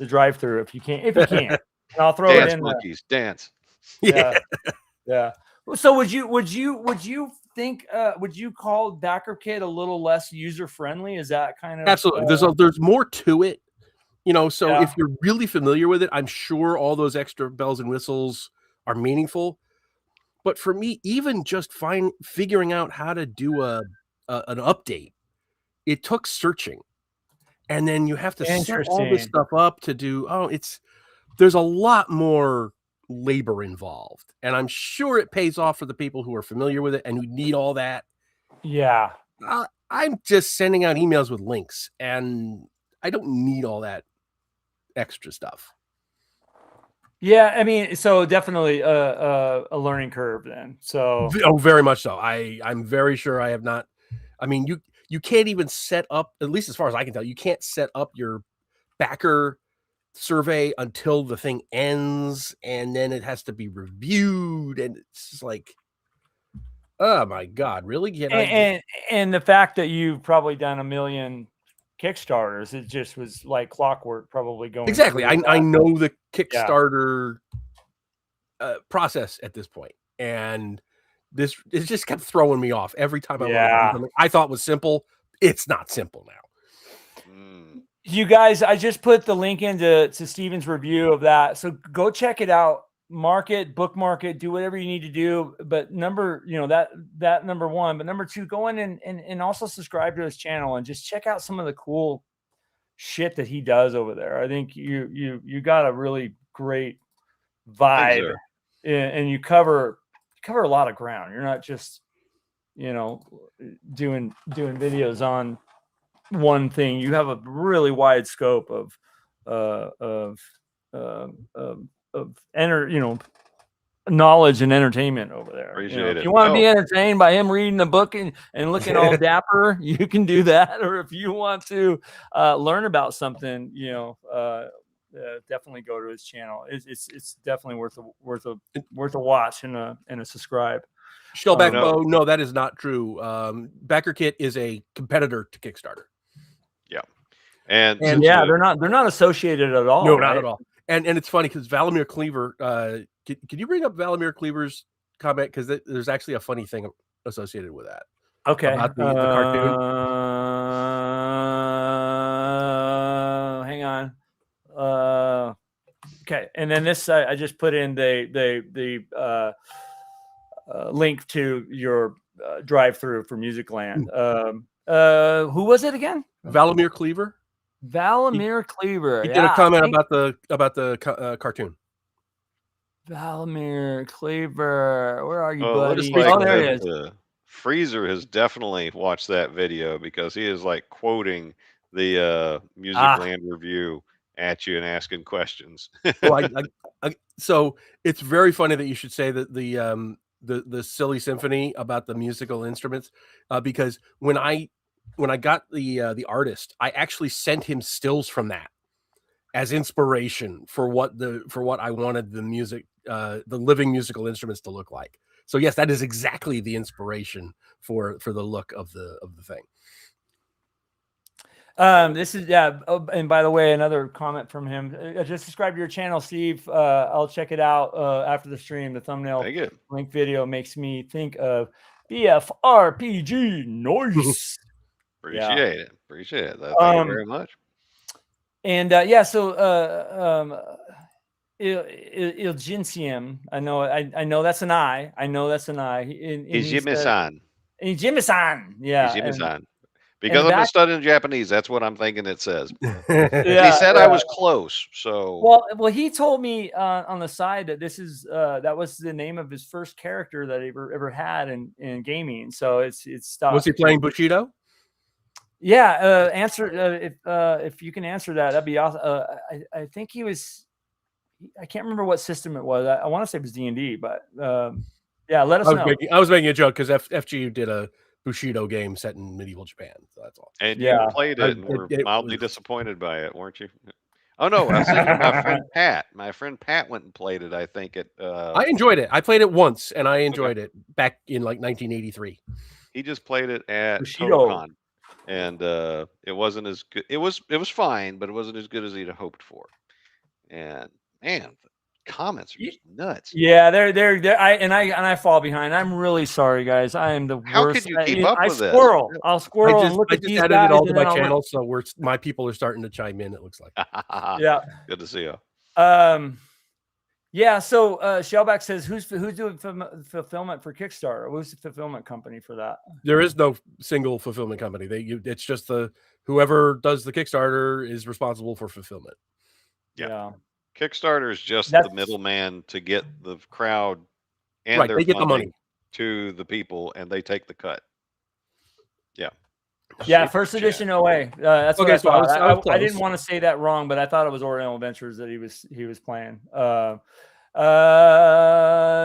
the drive-through if you can. And I'll throw dance it in. Monkeys, dance. Yeah. So would you think would you call Backer Kit a little less user friendly? Is that kind of absolutely? There's more to it, you know. So if you're really familiar with it, I'm sure all those extra bells and whistles are meaningful. But for me, even just figuring out how to do an update, it took searching, and then you have to set all this stuff up to do. There's a lot more labor involved, and I'm sure it pays off for the people who are familiar with it and who need all that. Yeah. I'm just sending out emails with links, and I don't need all that extra stuff. Yeah, I mean, so definitely a learning curve then. So very much so. I'm very sure I have not. I mean, you can't even set up, at least as far as I can tell, you can't set up your backer survey until the thing ends, and then it has to be reviewed, and it's just like, oh my God, really? And the fact that you've probably done 1 million Kickstarters, it just was like clockwork, probably going exactly. I know the Kickstarter process at this point, and it just kept throwing me off every time I thought it was simple. It's not simple now. You guys, I just put the link into Steven's review of that, so go check it out. Mark it, bookmark it, do whatever you need to do. But that number one, but number two, go in and also subscribe to his channel and just check out some of the cool shit that he does over there. I think you got a really great vibe, and you cover a lot of ground. You're not just, doing videos on one thing. You have a really wide scope of knowledge and entertainment over there. Appreciate it. If you want to be entertained by him reading the book and looking all dapper, you can do that. Or if you want to learn about something, definitely go to his channel. It's definitely worth a watch and a subscribe. Shellback Bow, no, that is not true. Backer Kit is a competitor to Kickstarter. Yeah, and they're not associated at all. No, not at all. And it's funny because Valimir Cleaver, can you bring up Valimir Cleaver's comment? Because there's actually a funny thing associated with that. Okay. About the cartoon. Hang on. Okay. And then this, I just put in the link to your drive-through for Musicland. Who was it again? Valimir Cleaver. Valimir Cleaver. He did a comment about the cartoon. Valimir Cleaver, where are you, buddy? There he is. Freezer has definitely watched that video because he is like quoting the Musicland review at you and asking questions. So it's very funny that you should say that the silly symphony about the musical instruments, because when I got the artist, I actually sent him stills from that as inspiration for what I wanted the music, the living musical instruments to look like. So yes, that is exactly the inspiration for the look of the thing. This is and by the way, another comment from him. Just subscribe to your channel, Steve. I'll check it out after the stream. The thumbnail link video makes me think of BFRPG. Nice. Appreciate it. Thank you very much. And so Ilginsium, I know that's an I. Ijimi-san. Ijimi-san. Yeah. Ijimi-san. Because I'm studying Japanese, that's what I'm thinking it says. He said I was close. So well, he told me on the side that that was the name of his first character that he ever had in gaming. So it's stuff. Was he playing Bushido? Yeah. Answer if you can answer that, that'd be awesome. I think he was. I can't remember what system it was. I want to say it was D&D, but yeah, let us know. I was making a joke because FGU did a Bushido game set in medieval Japan. So that's all. And you played it and were mildly disappointed by it, weren't you? Oh no, I was thinking my friend Pat. My friend Pat went and played it. I think I enjoyed it. I played it once, and I enjoyed it back in like 1983. He just played it at TotalCon, and it wasn't as good. It was fine, but it wasn't as good as he'd hoped for. and man, the comments are just nuts. Yeah, they're I fall behind. I'm really sorry, guys. I am the How could worst. you keep up I with this? squirrel. I'll squirrel and look I at just these added guys, it all to and my then I'll channel, so my people are starting to chime in. It looks like. yeah. Good to see you. Yeah. So Shellback says, who's doing fulfillment for Kickstarter? Who's the fulfillment company for that? There is no single fulfillment company. It's just whoever does the Kickstarter is responsible for fulfillment. Yeah. Kickstarter is just That's- the middleman to get the crowd and Right, their they get the funding money. to the people, and they take the cut. Yeah. Yeah, Super first chat. edition OA. That's what Okay, I so I thought. was I didn't close. want to say that wrong, but I thought it was Oriental Adventures that he was playing.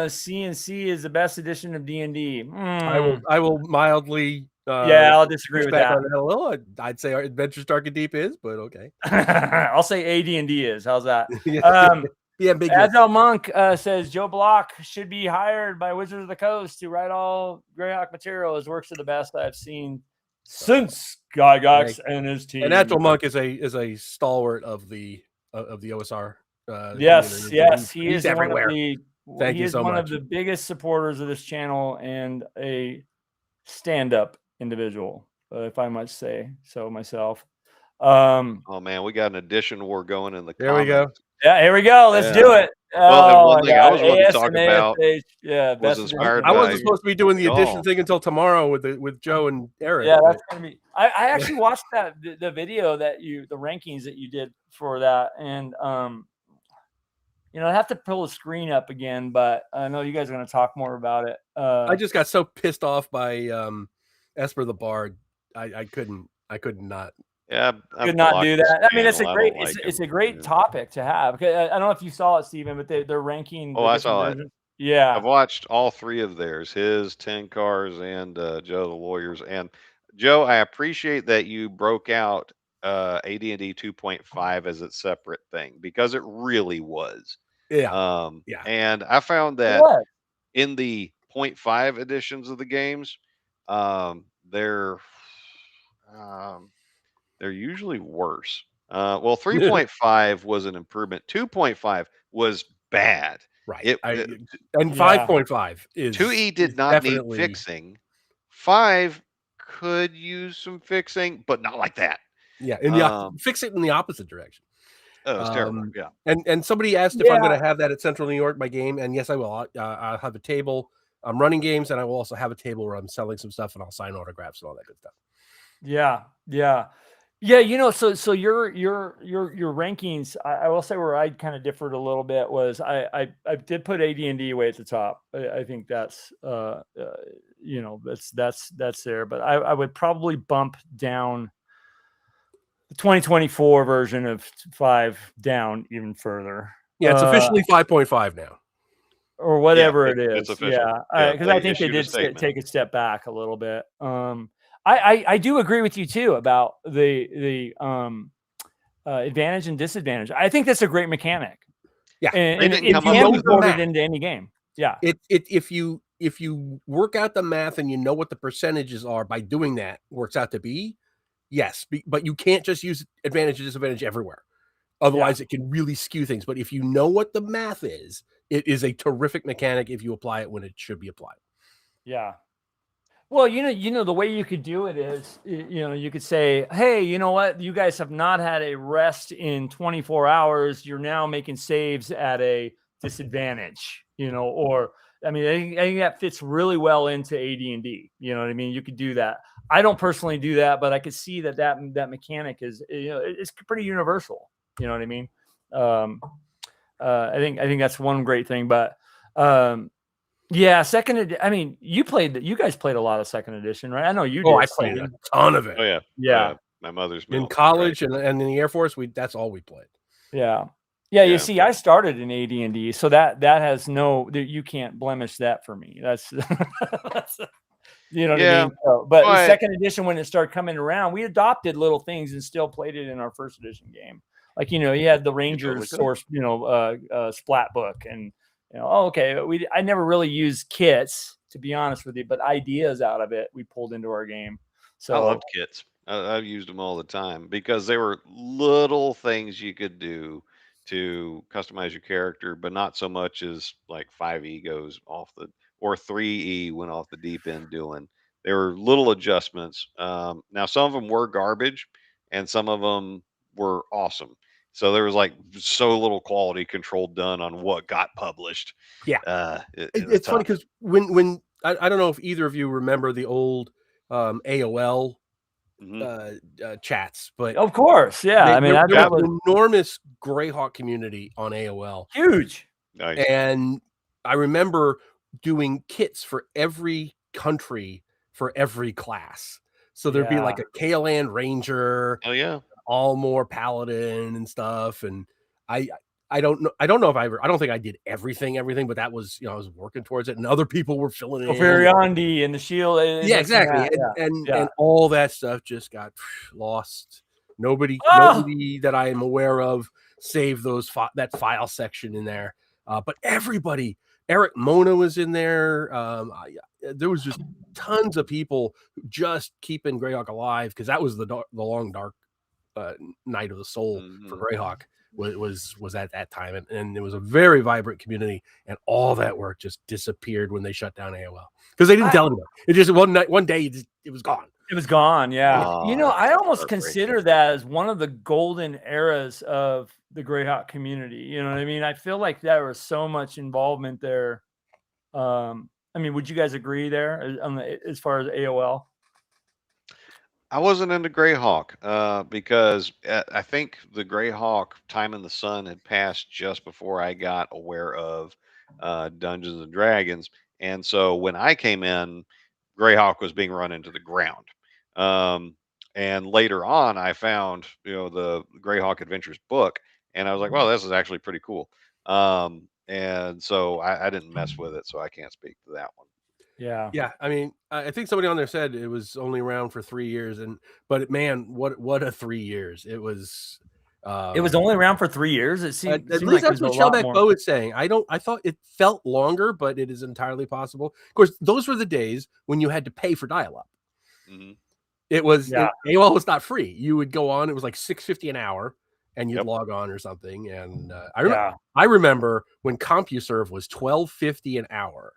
CNC is the best edition of D&D. I will mildly Yeah, I'll disagree push with back that. on that a little. I'd say our Adventures Dark and Deep is, but okay. I'll say AD&D is. How's that? Yeah, big. Adel Monk says Joe Block should be hired by Wizards of the Coast to write all Greyhawk material. His works are the best I've seen since Gygax and his team. And Adel Monk is a stalwart of the OSR. Yes, community. he is everywhere. He is one of the biggest supporters of this channel and a stand-up individual, if I must say so myself. Oh man, we got an edition war going in the There we go. Yeah, here we go. Let's do it. Well, and one my thing I God. was wanting to talk AS and about ASH, yeah, was best inspired I by wasn't supposed to be doing the y'all. edition thing until tomorrow with Joe and Eric. Yeah, that's gonna be. I actually watched the video that the rankings that you did for that, and I have to pull the screen up again, but I know you guys are going to talk more about it. I just got so pissed off by Esper the Bard. I couldn't not. Yeah, could not do that. I mean, it's a great it's a great topic to have. I don't know if you saw it, Stephen, but they're ranking. Oh, I saw it. Yeah, I've watched all three of theirs, his 10 cars and Joe the Lawyers. And Joe, I appreciate that you broke out AD&D 2.5 as its separate thing, because it really was. Yeah. And I found that in the 0.5 editions of the games, they're usually worse. Well, 3.5 was an improvement. 2.5 was bad. Right. And 5.5 is 2E did not need fixing. 5 could use some fixing, but not like that. Yeah, fix it in the opposite direction. Oh, it's terrible. Yeah. And somebody asked if I'm going to have that at Central New York, my game, and yes, I will. I'll have a table. I'm running games, and I will also have a table where I'm selling some stuff, and I'll sign autographs and all that good stuff. Yeah. So your rankings, I will say where I kind of differed a little bit was I did put AD&D way at the top. I think that's that's there, but I would probably bump down the 2024 version of 5 down even further. Yeah, it's officially 5.5 now, or whatever it is. It's official. Because I think they did take a step back a little bit. I do agree with you too about the advantage and disadvantage. I think that's a great mechanic. Yeah, and it can be ported into any game. Yeah, if you work out the math and you know what the percentages are by doing that, works out to be. Yes, but you can't just use advantage and disadvantage everywhere. Otherwise, it can really skew things. But if you know what the math is, it is a terrific mechanic if you apply it when it should be applied. Yeah. Well, the way you could do it is, you could say, hey, you know what? You guys have not had a rest in 24 hours. You're now making saves at a disadvantage, or I think that fits really well into AD&D. You know what I mean? You could do that. I don't personally do that, but I could see that mechanic is, it's pretty universal. You know what I mean? I think that's one great thing, but second. I mean, you guys played a lot of second edition, right? I know you did. I played a ton of it. Oh yeah. My mother's in college and in the Air Force. That's all we played. Yeah. You see, I started in AD&D, so that has you can't blemish that for me. That's you know what I mean? But the second edition, when it started coming around, we adopted little things and still played it in our first edition game. Like, you had the Rangers source, splat book, and I never really used kits, to be honest with you, but ideas out of it we pulled into our game. So I loved kits. I've used them all the time because they were little things you could do to customize your character, but not so much as like 5e goes off the or 3e went off the deep end doing. There were little adjustments. Now some of them were garbage, and some of them were awesome. So there was like so little quality control done on what got published. Yeah. It was It's funny tough. because when I don't know if either of you remember the old AOL chats, but Of course, yeah. I mean, there that was was an enormous Greyhawk community on AOL, huge. Nice. and I remember doing kits for every country for every class. So there'd be like a Kaeland Ranger, Oh yeah. Allmore Paladin, and stuff. And I don't know if I don't think I did everything, but that was, I was working towards it, and other people were filling in. Ferriondi and the Shield. Yeah, exactly. That, and all that stuff just got lost. Nobody that I am aware of saved those that file section in there. But everybody, Eric Mona was in there. There was just tons of people just keeping Greyhawk alive, because that was the long dark night of the soul for Greyhawk. Was at that time, and it was a very vibrant community, and all that work just disappeared when they shut down AOL, because they didn't tell anybody. It just one day it was gone. It was gone. Yeah. Oh, I almost consider that as one of the golden eras of the Greyhawk community. You know what I mean? I feel like there was so much involvement there. I mean, would you guys agree there as far as AOL? I wasn't into Greyhawk because I think the Greyhawk Time in the Sun had passed just before I got aware of Dungeons and Dragons, and so when I came in, Greyhawk was being run into the ground. And later on, I found the Greyhawk Adventures book, and I was like, "Well, this is actually pretty cool." And so I didn't mess with it, so I can't speak to that one. Yeah. I mean, I think somebody on there said it was only around for 3 years, but man, what a 3 years it was. It was only around for 3 years. It seemed at least like that's what Shellback Bo is saying. I thought it felt longer, but it is entirely possible. Of course, those were the days when you had to pay for dial-up. Mm-hmm. AOL was not free. You would go on; it was like $6.50 an hour, and you'd log on or something. And I remember when CompuServe was $12.50 an hour.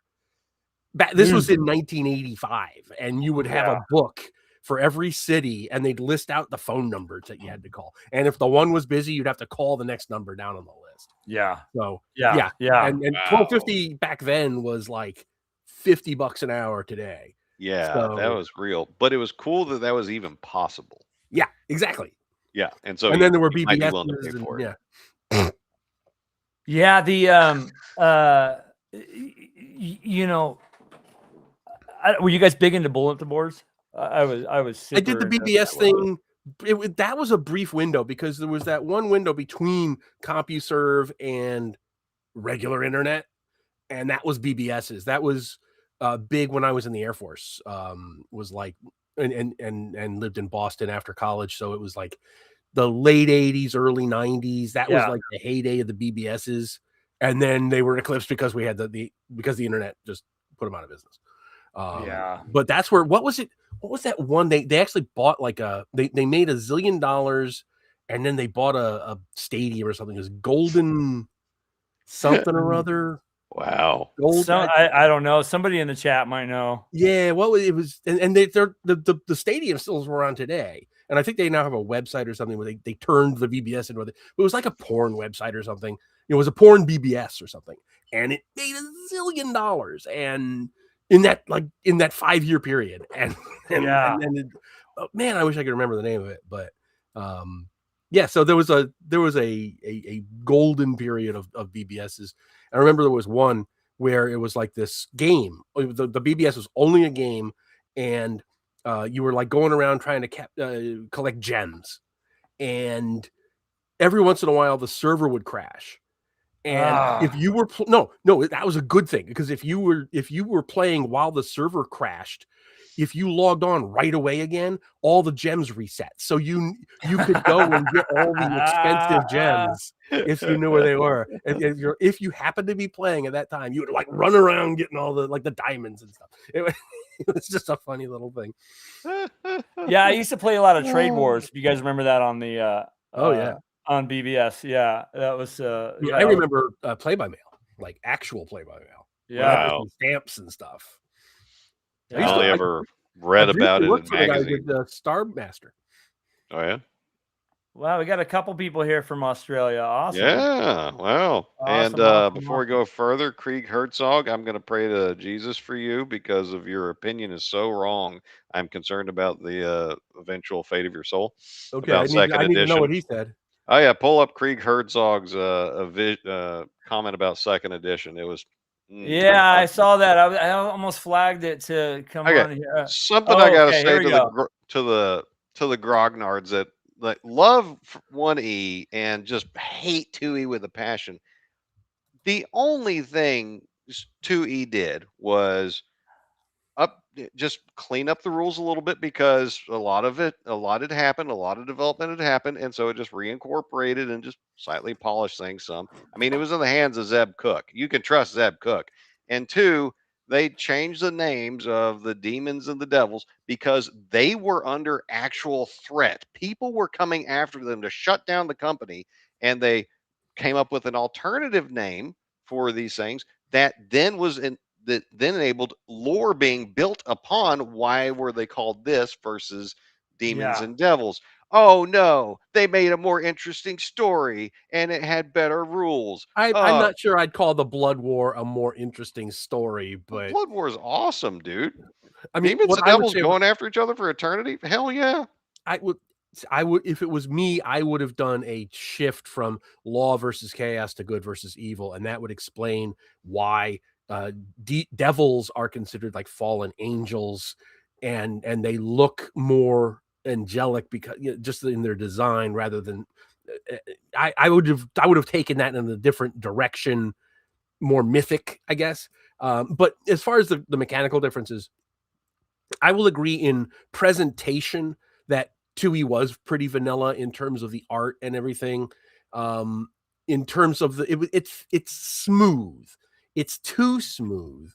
This was in 1985, and you would have a book for every city, and they'd list out the phone numbers that you had to call. And if the one was busy, you'd have to call the next number down on the list. Yeah. So yeah. And $12.50 back then was like $50 an hour today. Yeah, that was real. But it was cool that was even possible. Yeah, exactly. Yeah, and so then there were BBSs. Yeah, were you guys big into bulletin boards? I was. I did the BBS thing. That was a brief window, because there was that one window between CompuServe and regular internet, and that was BBSs. That was big when I was in the Air Force. Was like and lived in Boston after college, so it was like the late 80s, early 90s. That was like the heyday of the BBSs, and then they were eclipsed because we had because the internet just put them out of business. But that's where, what was that one? They actually bought like they made $1 zillion, and then they bought a stadium or something. It was Golden something or other. Wow. I don't know. Somebody in the chat might know. Yeah, it was, and the stadium still is around today. And I think they now have a website or something where they turned the BBS into it. It was like a porn website or something. It was a porn BBS or something, and it made $1 zillion. And in that 5-year period, and man, I wish I could remember the name of it, but so there was a golden period of BBSs. I remember there was one where it was like this game. The BBS was only a game, and you were like going around trying to collect gems, and every once in a while the server would crash. And if you were that was a good thing, because if you were playing while the server crashed, if you logged on right away again, all the gems reset. So you could go and get all the expensive gems if you knew where they were. And if you happened to be playing at that time, you would like run around getting all the diamonds and stuff. It was just a funny little thing. Yeah, I used to play a lot of Trade Wars. If you guys remember that on the on BBS. Yeah, that was. Yeah, I remember play-by-mail, like actual play-by-mail. Yeah. Stamps and stuff. I only ever read about it in magazines. The Star Master. Oh yeah. Wow, we got a couple people here from Australia. Awesome. Yeah, wow. Awesome, And awesome, before we go further, Krieg Herzog, I'm going to pray to Jesus for you because of your opinion is so wrong. I'm concerned about the eventual fate of your soul. Okay, About second I need to know edition. what he said. Oh yeah, pull up Krieg Herzog's comment about second edition. It was. Yeah, I saw that. I almost flagged it to come on here. Something I got to okay, say to the grognards that like love 1E and just hate 2E with a passion. The only thing 2E did was just clean up the rules a little bit because a lot had happened, a lot of development had happened, and so it just reincorporated and just slightly polished things some. I mean, it was in the hands of Zeb Cook. You can trust Zeb Cook. And two, they changed the names of the demons and the devils because they were under actual threat. People were coming after them to shut down the company, and they came up with an alternative name for these things that then that then enabled lore being built upon why were they called this versus demons and devils. Oh no, they made a more interesting story and it had better rules. I'm not sure I'd call the Blood War a more interesting story, but Blood War is awesome, dude. I mean, demons and devils going after each other for eternity? Hell yeah. I would, if it was me, I would have done a shift from law versus chaos to good versus evil, and that would explain why devils are considered like fallen angels, and they look more angelic because just in their design rather than I would have taken that in a different direction, more mythic, I guess. But as far as the mechanical differences, I will agree in presentation that 2E was pretty vanilla in terms of the art and everything. In terms of it's smooth. It's too smooth.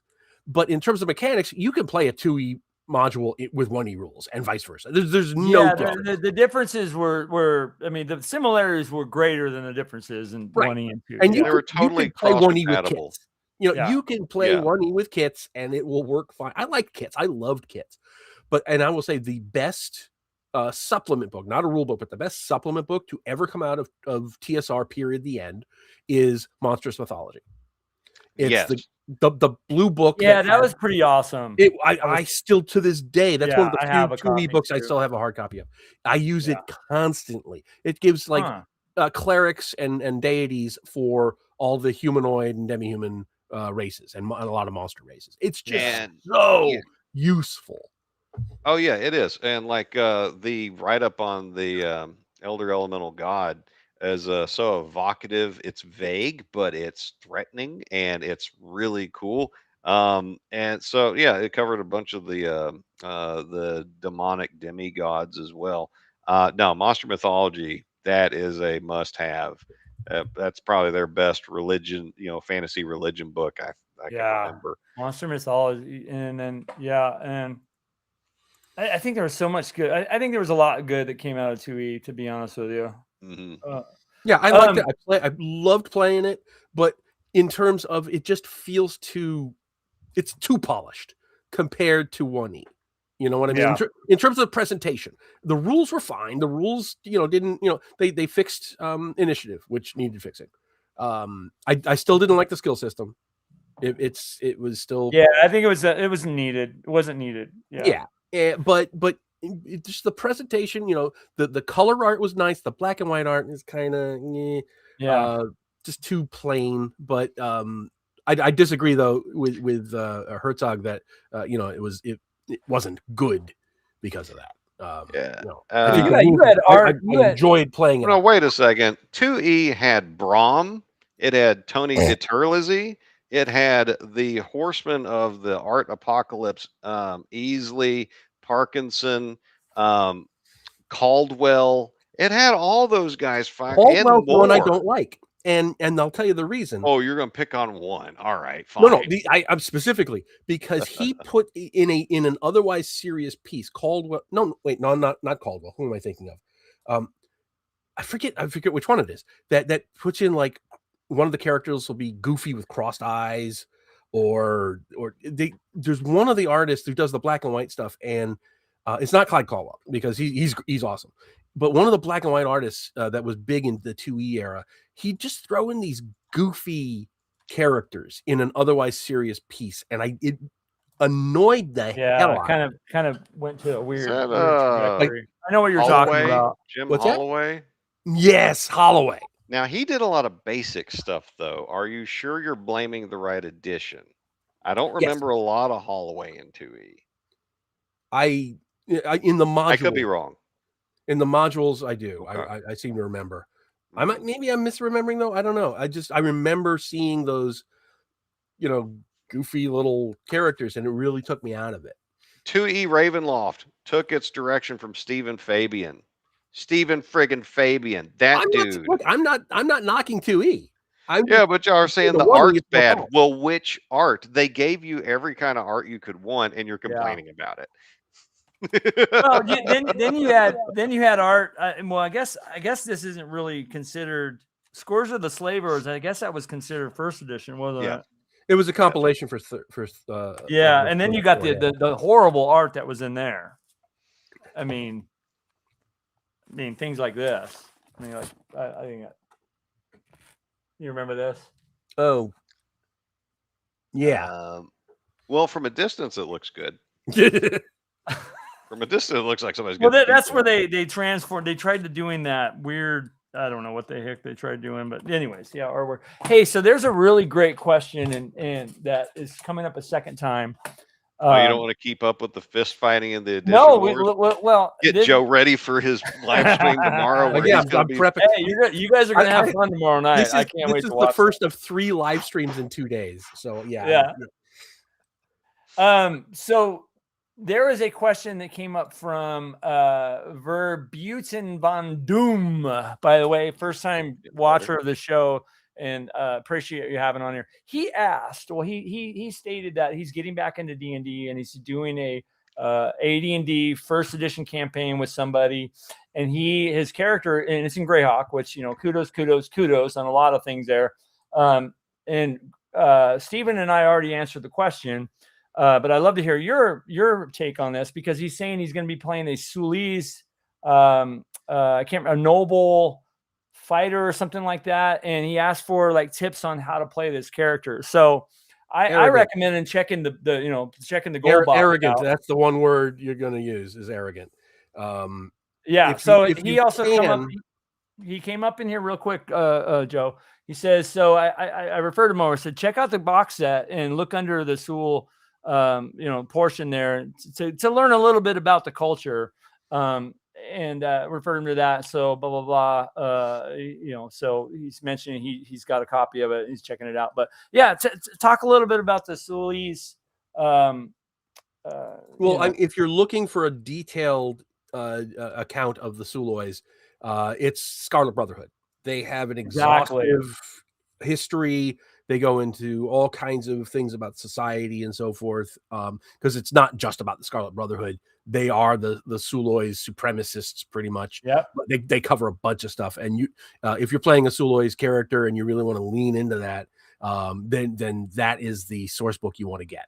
But in terms of mechanics, you can play a 2E module with 1E rules and vice versa. There's no difference. The differences were I mean, the similarities were greater than the differences in 1E and 2. And they were totally play 1E with kits. You know, you can play 1E with kits and it will work fine. I like kits. I loved kits. And I will say the best supplement book, not a rule book, but the best supplement book to ever come out of TSR period the end is Monstrous Mythology. It's the blue book. Yeah, that was pretty awesome. I still to this day, that's one of the few 2E books I still have a hard copy of. I use it constantly. It gives like clerics and deities for all the humanoid and demi-human races and a lot of monster races. It's just so useful. Oh yeah, it is. And like the write-up on the Elder Elemental God is so evocative. It's vague, but it's threatening and it's really cool. And so yeah, it covered a bunch of the demonic demigods as well. No, Monster Mythology, that is a must-have. That's probably their best religion, fantasy religion book I can remember. Monster Mythology, and then and I think there was so much good. I think there was a lot good that came out of 2E, to be honest with you. Mm-hmm. I liked it. I loved playing it, but in terms of it just feels it's too polished compared to 1E. You know what I mean? In terms of presentation, the rules were fine. The rules, didn't, they fixed initiative, which needed fixing. I still didn't like the skill system. It was still. Yeah, I think it was needed. It wasn't needed. Yeah. But just the presentation, the color art was nice. The black and white art is kind of just too plain. But I disagree though with Herzog that it wasn't good because of that. You had art. I enjoyed playing it. No, wait a second. 2E had Braum. It had Tony DeTurlizzi. It had the Horsemen of the Art Apocalypse, Easley, Parkinson, Caldwell. It had all those guys. Caldwell's one I don't like, and I'll tell you the reason. Oh, you're going to pick on one. All right, fine. No, I'm specifically because he put in an otherwise serious piece. Caldwell. No, wait, no, not Caldwell. Who am I thinking of? I forget which one it is that puts in like one of the characters will be goofy with crossed eyes, or there's one of the artists who does the black and white stuff, and it's not Clyde Caldwell because he's awesome, but one of the black and white artists that was big in the 2E era, he just throw in these goofy characters in an otherwise serious piece, and it annoyed the hell out. Kind of went to a weird, that, weird trajectory. I know what you're talking Holloway? about. Jim What's that? Holloway? Yes, Holloway. Now, he did a lot of basic stuff, though. Are you sure you're blaming the right edition? I don't remember a lot of Holloway in 2E. In the module, I could be wrong. In the modules, I do. Okay. I seem to remember. I'm misremembering though. I don't know. I remember seeing those, goofy little characters, and it really took me out of it. 2E Ravenloft took its direction from Stephen Fabian. Stephen friggin' Fabian, dude. I'm not knocking 2E. But y'all are saying the art's bad. Well, which art? They gave you every kind of art you could want, and you're complaining about it. Well, then you had art. Well, I guess this isn't really considered Scores of the Slavers. I guess that was considered first edition, wasn't it? It was a compilation for and then you got the horrible art that was in there. I mean things like this. I think you remember this? Oh, yeah. Well, from a distance, it looks good. From a distance, it looks like somebody's. Well, that's where they transformed. They tried to doing that weird. I don't know what the heck they tried doing, but anyways, yeah. Hey, so there's a really great question, and that is coming up a second time. You don't want to keep up with the fist fighting in the edition. No, get Joe ready for his live stream tomorrow. I'm prepping. Hey, you guys are going to have fun tomorrow night. I can't wait to watch. This is the first of 3 live streams in 2 days. So yeah. So there is a question that came up from Verbuiten von Doom, by the way, first time watcher of the show, and appreciate you having on here. He asked, he stated that he's getting back into D&D, and he's doing a AD&D first edition campaign with somebody, and his character, and it's in Greyhawk, which, kudos on a lot of things there. And Stephen and I already answered the question. But I'd love to hear your take on this, because he's saying he's going to be playing a Sulis, a noble fighter or something like that, and he asked for like tips on how to play this character. So I recommend checking the goal box. Arrogant. That's the one word you're going to use, is arrogant. He came up in here real quick, Joe. He says, so I referred him over. I said, check out the box set and look under the Sul portion there to learn a little bit about the culture, and refer him to that. So blah blah blah. So he's mentioning he's got a copy of it. He's checking it out. But yeah, talk a little bit about the Sulis. If you're looking for a detailed account of the Sulois, it's Scarlet Brotherhood. They have an exhaustive history. They go into all kinds of things about society and so forth, because it's not just about the Scarlet Brotherhood. They are the Sulois supremacists, pretty much. Yeah, they cover a bunch of stuff. And if you're playing a Sulois character and you really want to lean into that, then that is the source book you want to get.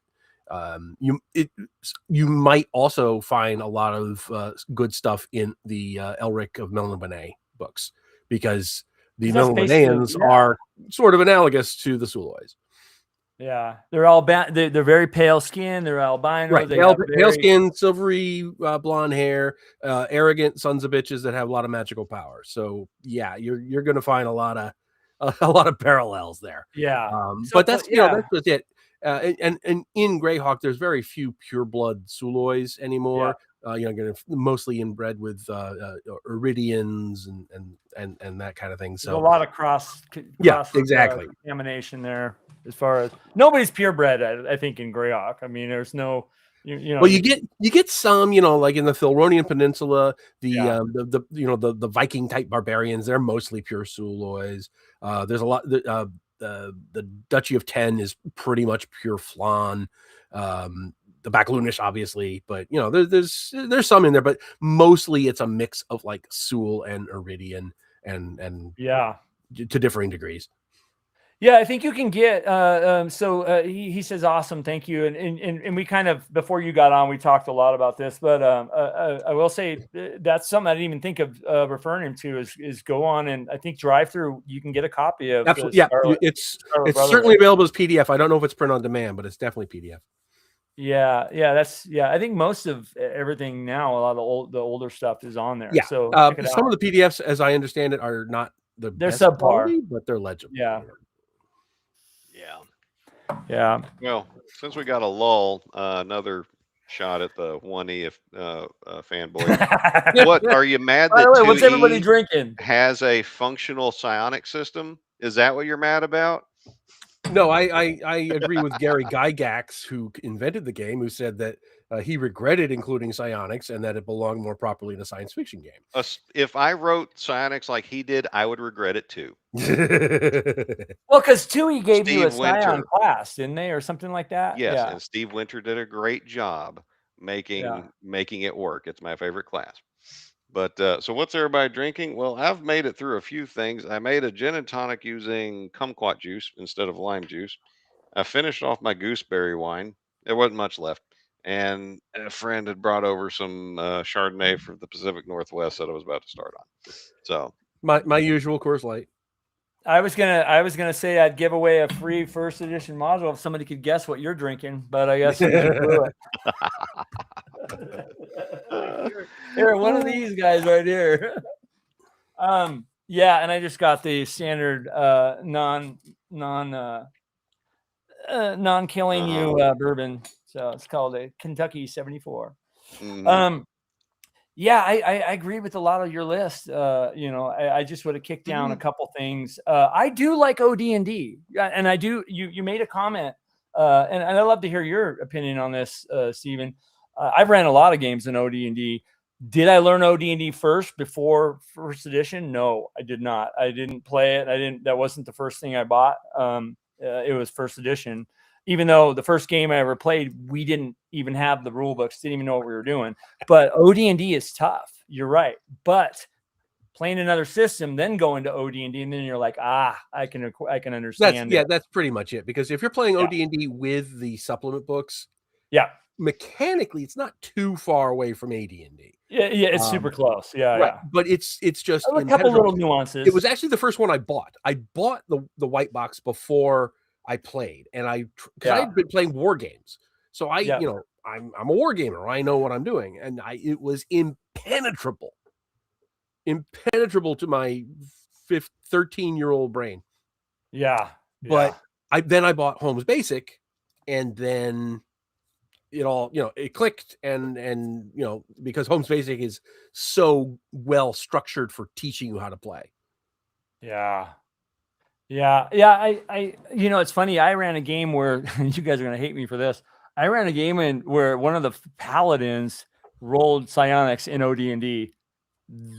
You might also find a lot of good stuff in the Elric of Melniboné books, because the Melnibonéans are sort of analogous to the Sulois. Yeah, they're all they're very pale skin. They're albino. Right, pale skin, silvery blonde hair, arrogant sons of bitches that have a lot of magical power. So yeah, you're going to find a lot of parallels there. Yeah, but that's that's it. And in Greyhawk, there's very few pureblood Sulois anymore. Mostly inbred with Iridians and that kind of thing. So there's a lot of cross exactly contamination there. As far as nobody's purebred, I think in Greyhawk. I mean, there's no, Well, you get some, like in the Filronian Peninsula, the Viking type barbarians. They're mostly pure Sulois. There's a lot. The Duchy of Ten is pretty much pure Flan. The Baklunish, obviously, but there's some in there, but mostly it's a mix of like Sul and Iridian, and Yeah. to differing degrees. Yeah, I think you can get. He says, "Awesome, thank you." And we kind of, before you got on, we talked a lot about this, but I will say that's something I didn't even think of referring him to is go on, and I think drive through. You can get a copy of. Absolutely, yeah. It's certainly available as PDF. I don't know if it's print on demand, but it's definitely PDF. Yeah. I think most of everything now, a lot of the older stuff is on there. Yeah. So some of the PDFs, as I understand it, are not the best subpar quality, but they're legible. Yeah. Yeah. Well, since we got a lull, another shot at the 1E fanboy. What are you mad that 2E what's everybody drinking? Has a functional psionic system? Is that what you're mad about? No, I agree with Gary Gygax, who invented the game, who said that he regretted including psionics and that it belonged more properly in a science fiction game. If I wrote psionics like he did, I would regret it too. Well, because 2E gave you a Scion class, didn't they, or something like that? Yes, yeah. And Steve Winter did a great job making it work. It's my favorite class. But so what's everybody drinking? Well, I've made it through a few things. I made a gin and tonic using kumquat juice instead of lime juice. I finished off my gooseberry wine. There wasn't much left. And a friend had brought over some Chardonnay from the Pacific Northwest that I was about to start on. So my usual Coors Light. I was gonna say I'd give away a free first edition module if somebody could guess what you're drinking, but I guess we blew it. Here, one of these guys right here. Yeah, and I just got the standard non-killing you bourbon. So it's called a Kentucky 74. Yeah, I agree with a lot of your list. I just would have kicked down a couple things. I do like OD&D, and I do. You made a comment, and I love to hear your opinion on this, Stephen. I've ran a lot of games in OD&D. Did I learn OD&D first before first edition? No, I did not. I didn't play it. That wasn't the first thing I bought. It was first edition. Even though the first game I ever played, we didn't even have the rule books, didn't even know what we were doing. But OD&D is tough. You're right. But playing another system, then going to OD&D, and then you're like, I can understand. That's pretty much it. Because if you're playing OD&D with the supplement books, mechanically, it's not too far away from AD&D. Yeah, it's super close. Yeah, right. But it's just a couple little nuances. It was actually the first one I bought. I bought the white box before I played, and I had been playing war games, so I'm a war gamer. I know what I'm doing, and it was impenetrable to my 13-year-old brain. But I bought Holmes Basic, and then it all it clicked, and because Holmes Basic is so well structured for teaching you how to play. I it's funny. I ran a game where you guys are going to hate me for this. I ran a game where one of the paladins rolled psionics in OD&D.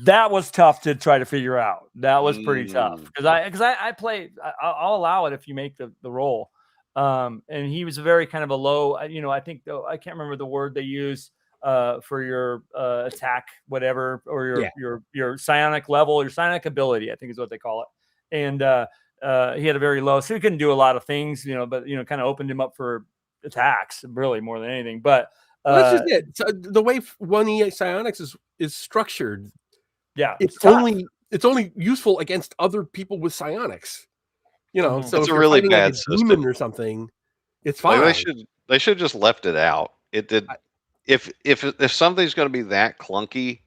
That was tough to try to figure out. That was pretty tough because I play. I'll allow it if you make the roll. And he was a very kind of a low. I think I can't remember the word they use for your attack, whatever, or your psionic level, your psionic ability. I think is what they call it. And he had a very low, so he couldn't do a lot of things, but kind of opened him up for attacks, really more than anything. But that's just it. So the way 1E psionics is structured, it's only useful against other people with psionics. So it's if a really bad system demon or something, it's fine. Like they should just left it out. It did. If something's going to be that clunky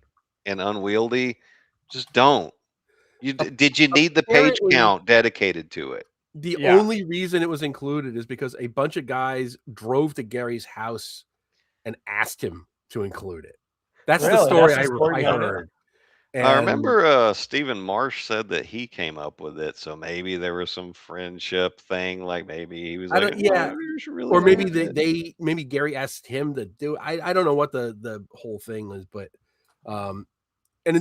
and unwieldy, just don't. Did you need the page count dedicated to it? The only reason it was included is because a bunch of guys drove to Gary's house and asked him to include it. That's the story I heard. And I remember Stephen Marsh said that he came up with it, so maybe there was some friendship thing. Like maybe he was like, or maybe maybe Gary asked him to do it. I don't know what the whole thing was, but and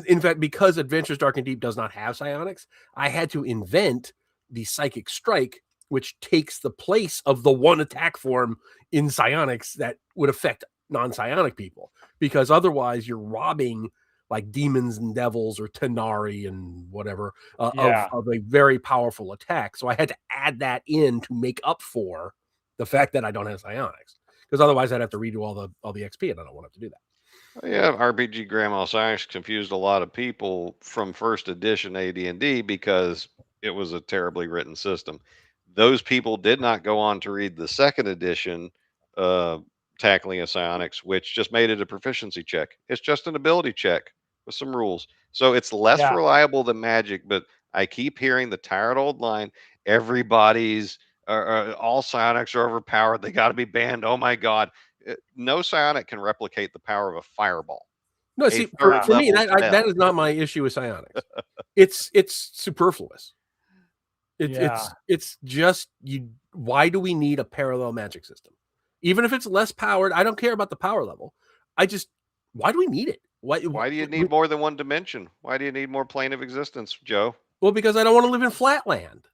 in fact, because Adventures Dark and Deep does not have psionics, I had to invent the Psychic Strike, which takes the place of the one attack form in psionics that would affect non-psionic people, because otherwise you're robbing like demons and devils or Tenari and whatever Yeah. of a very powerful attack. So I had to add that in to make up for the fact that I don't have psionics, because otherwise I'd have to redo all the XP, and I don't want to have to do that. Yeah, RPG Grandma Science confused a lot of people from first edition AD&D because it was a terribly written system. Those people did not go on to read the second edition, uh, Tackling of Psionics, which just made it a proficiency check. It's just an ability check with some rules. So it's less Yeah. reliable than Magic, but I keep hearing the tired old line, everybody's, all psionics are overpowered. They got to be banned. Oh my God. No psionic can replicate the power of a fireball. No, A see, third for me, level that spell. is not my issue with psionics. It's superfluous. It's just you. Why do we need a parallel magic system? Even if it's less powered, I don't care about the power level. Why do we need it? Why do you need more than one dimension? Why do you need more plane of existence, Joe? Well, because I don't want to live in flatland.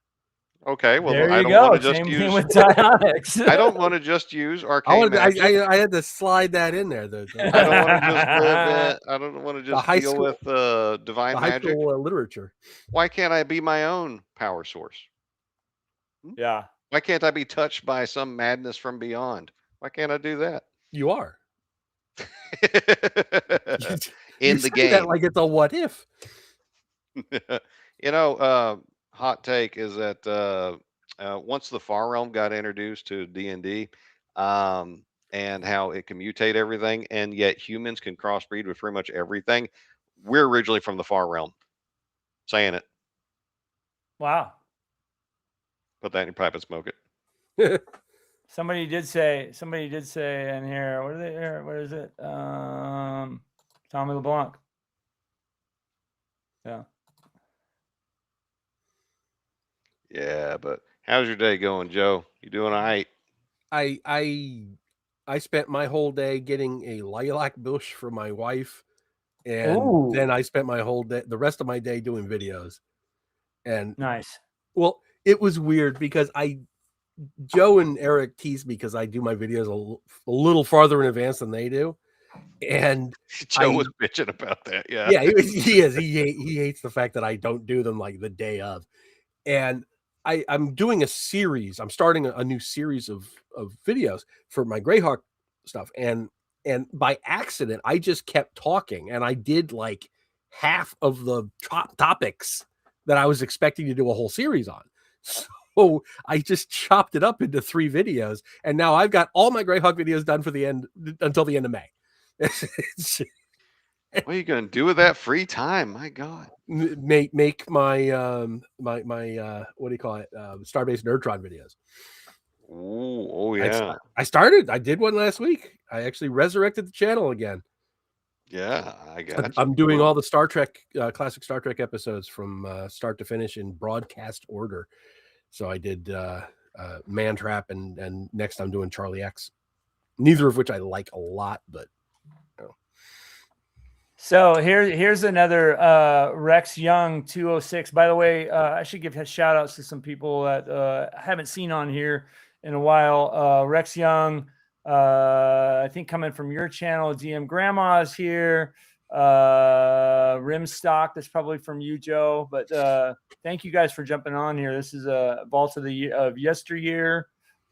Okay, well, There I you don't want go. to just Same thing use. with psionics. I don't want to just use I arcane magic. had to slide that in there. I don't want to just live in. I don't want to just high deal school- with divine The high magic. school literature. Why can't I be my own power source? Yeah. Why can't I be touched by some madness from beyond? Why can't I do that? You are In you the say game. that like it's a what if. You know, hot take is that once the Far Realm got introduced to D&D, and how it can mutate everything, and yet humans can crossbreed with pretty much everything. We're originally from the Far Realm. Saying it. Wow. Put that in your pipe and smoke it. Somebody did say in here, what is it? Tommy LeBlanc. Yeah. Yeah, but how's your day going, Joe? You doing all right? I spent my whole day getting a lilac bush for my wife, and Ooh. then I spent the rest of my day doing videos. And Nice. well, it was weird because Joe and Eric tease me because I do my videos a little farther in advance than they do. And Joe was bitching about that. Yeah. Yeah, he is. He hates the fact that I don't do them like the day of. And I'm doing a series. I'm starting a new series of videos for my Greyhawk stuff. And by accident, I just kept talking, and I did like half of the top topics that I was expecting to do a whole series on. So I just chopped it up into 3 videos, and now I've got all my Greyhawk videos done until the end of May. What are you going to do with that free time? My God. Make my my what do you call it? Starbase Nerdtron videos. Ooh, oh yeah. I did one last week. I actually resurrected the channel again. Yeah, I got you. I'm doing all the Star Trek classic Star Trek episodes from start to finish in broadcast order. So I did Man Trap, and next I'm doing Charlie X. Neither of which I like a lot, but So here's another Rex Young 206. By the way, I should give shout outs to some people that I haven't seen on here in a while. Rex Young, I think coming from your channel, DM Grandma's here. Rimstock, that's probably from you, Joe. But thank you guys for jumping on here. This is a Vault of Yesteryear.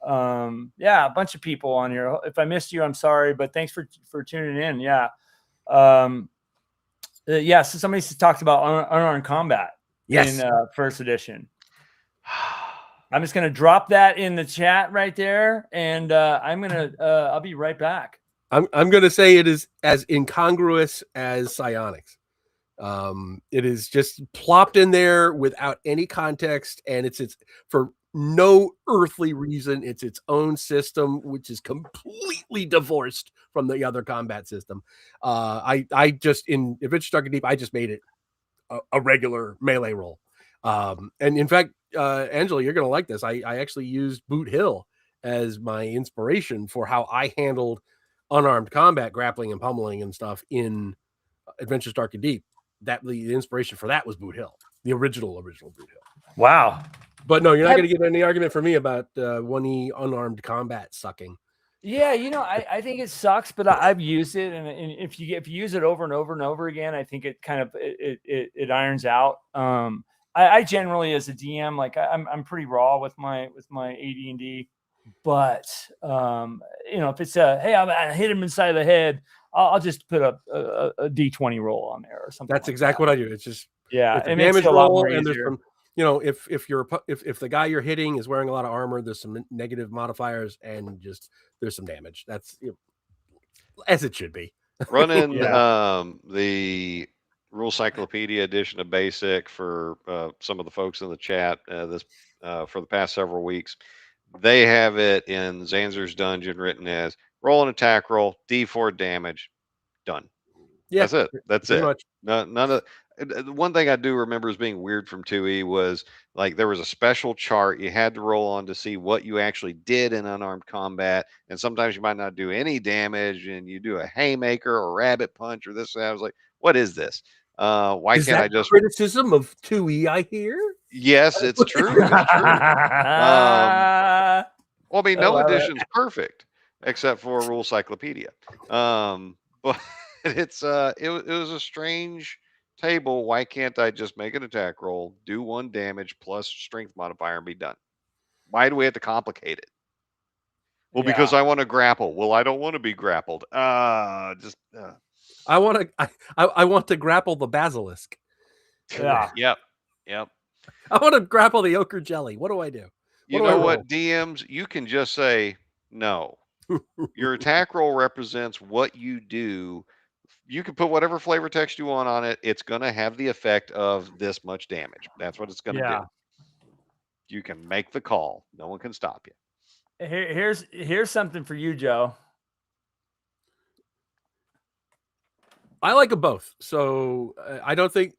Yeah, a bunch of people on here. If I missed you, I'm sorry, but thanks for tuning in. Yeah. Yeah, so somebody talked about unarmed combat in first edition. I'm just going to drop that in the chat right there, and I'll be right back. I'm going to say it is as incongruous as psionics. It is just plopped in there without any context, and it's for no earthly reason. It's its own system, which is completely divorced from the other combat system. I just, in Adventure Dark and Deep, I just made it a regular melee roll. And in fact, Angela, you're going to like this. I actually used Boot Hill as my inspiration for how I handled unarmed combat, grappling and pummeling and stuff in Adventures Dark and Deep. The inspiration for that was Boot Hill, the original Boot Hill. Wow. But no, you're not going to get any argument from me about 1E unarmed combat sucking. Yeah, I think it sucks, but I've used it, and if you use it over and over and over again, I think it kind of it irons out. I generally, as a DM, like I'm pretty raw with my AD&D, but if it's hey, I hit him inside of the head, I'll just put a D20 roll on there or something. That's like exactly that. what I do. It's just Yeah, it's a it makes damage it a lot roll, more and there's easier. some, if the guy you're hitting is wearing a lot of armor, there's some negative modifiers, and just there's some damage. That's as it should be. Running Yeah. the Rule Cyclopedia edition of Basic for some of the folks in the chat for the past several weeks. They have it in Zanzer's Dungeon written as roll an attack roll, D4 damage, done. Yeah, That's it. That's pretty it. much. None of the one thing I do remember as being weird from 2E was like there was a special chart you had to roll on to see what you actually did in unarmed combat, and sometimes you might not do any damage, and you do a haymaker or rabbit punch or this. And I was like, what is this? Why Is can't that I just? criticism of 2E? I hear. Yes, it's true. It's true. Well, I mean, I no love it. edition's perfect except for Rule Cyclopedia. But it was a strange table. Why can't I just make an attack roll, do 1 damage plus strength modifier, and be done? Why do we have to complicate it? Well, Yeah. because I want to grapple. Well, I don't want to be grappled. I want to grapple the basilisk. Yeah. Yep. I want to grapple the ochre jelly. What do I do? You know what, DMs? You can just say no. Your attack roll represents what you do. You can put whatever flavor text you want on it. It's going to have the effect of this much damage. That's what it's going to do. You can make the call. No one can stop you. Here's something for you, Joe. I like them both. So I don't think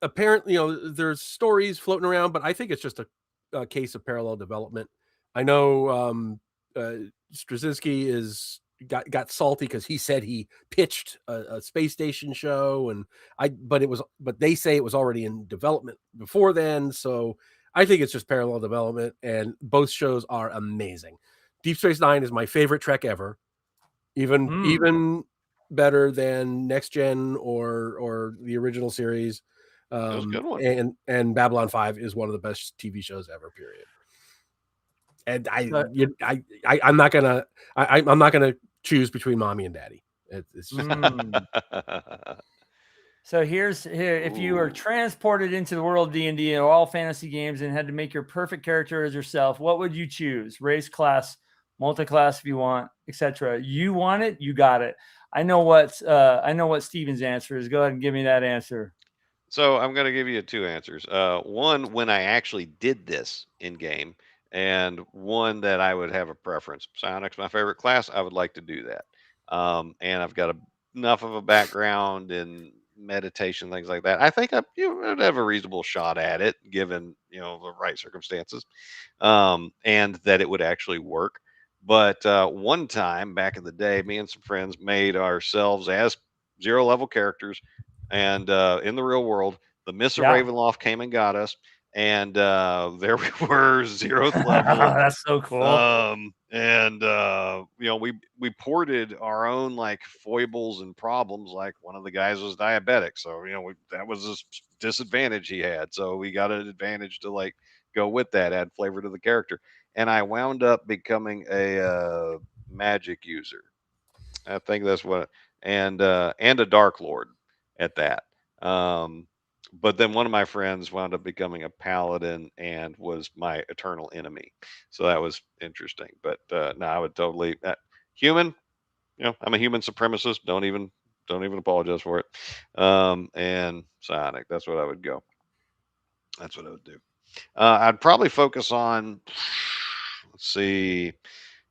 apparently, there's stories floating around, but I think it's just a case of parallel development. I know Straczynski got salty because he said he pitched a space station show, but they say it was already in development before then. So I think it's just parallel development, and both shows are amazing. Deep Space Nine is my favorite Trek ever, even better than Next Gen or the original series. That was a good one. And Babylon 5 is one of the best TV shows ever, period. And I'm not gonna choose between mommy and daddy. It's just... So here, if you were transported into the world of D&D and all fantasy games and had to make your perfect character as yourself, what would you choose? Race, class, multi-class if you want, etc. You want it, you got it. I know what Steven's answer is. Go ahead and give me that answer. So I'm going to give you 2 answers. One, when I actually did this in game, and one that I would have a preference. Psionic's my favorite class. I would like to do that. And I've got enough of a background in meditation, things like that. I think I would have a reasonable shot at it, given the right circumstances, and that it would actually work. But one time back in the day, me and some friends made ourselves as 0 level characters, and in the real world, the Miss of Ravenloft came and got us, and there we were, 0th level. That's so cool. And we ported our own like foibles and problems. Like one of the guys was diabetic, so that was a disadvantage he had. So we got an advantage to like go with that, add flavor to the character. And I wound up becoming a magic user. I think that's what, and a Dark Lord at that. But then one of my friends wound up becoming a paladin and was my eternal enemy. So that was interesting. But no, I would totally human. I'm a human supremacist. Don't even apologize for it. And psionic. That's what I would go. That's what I would do. I'd probably focus on, let's see,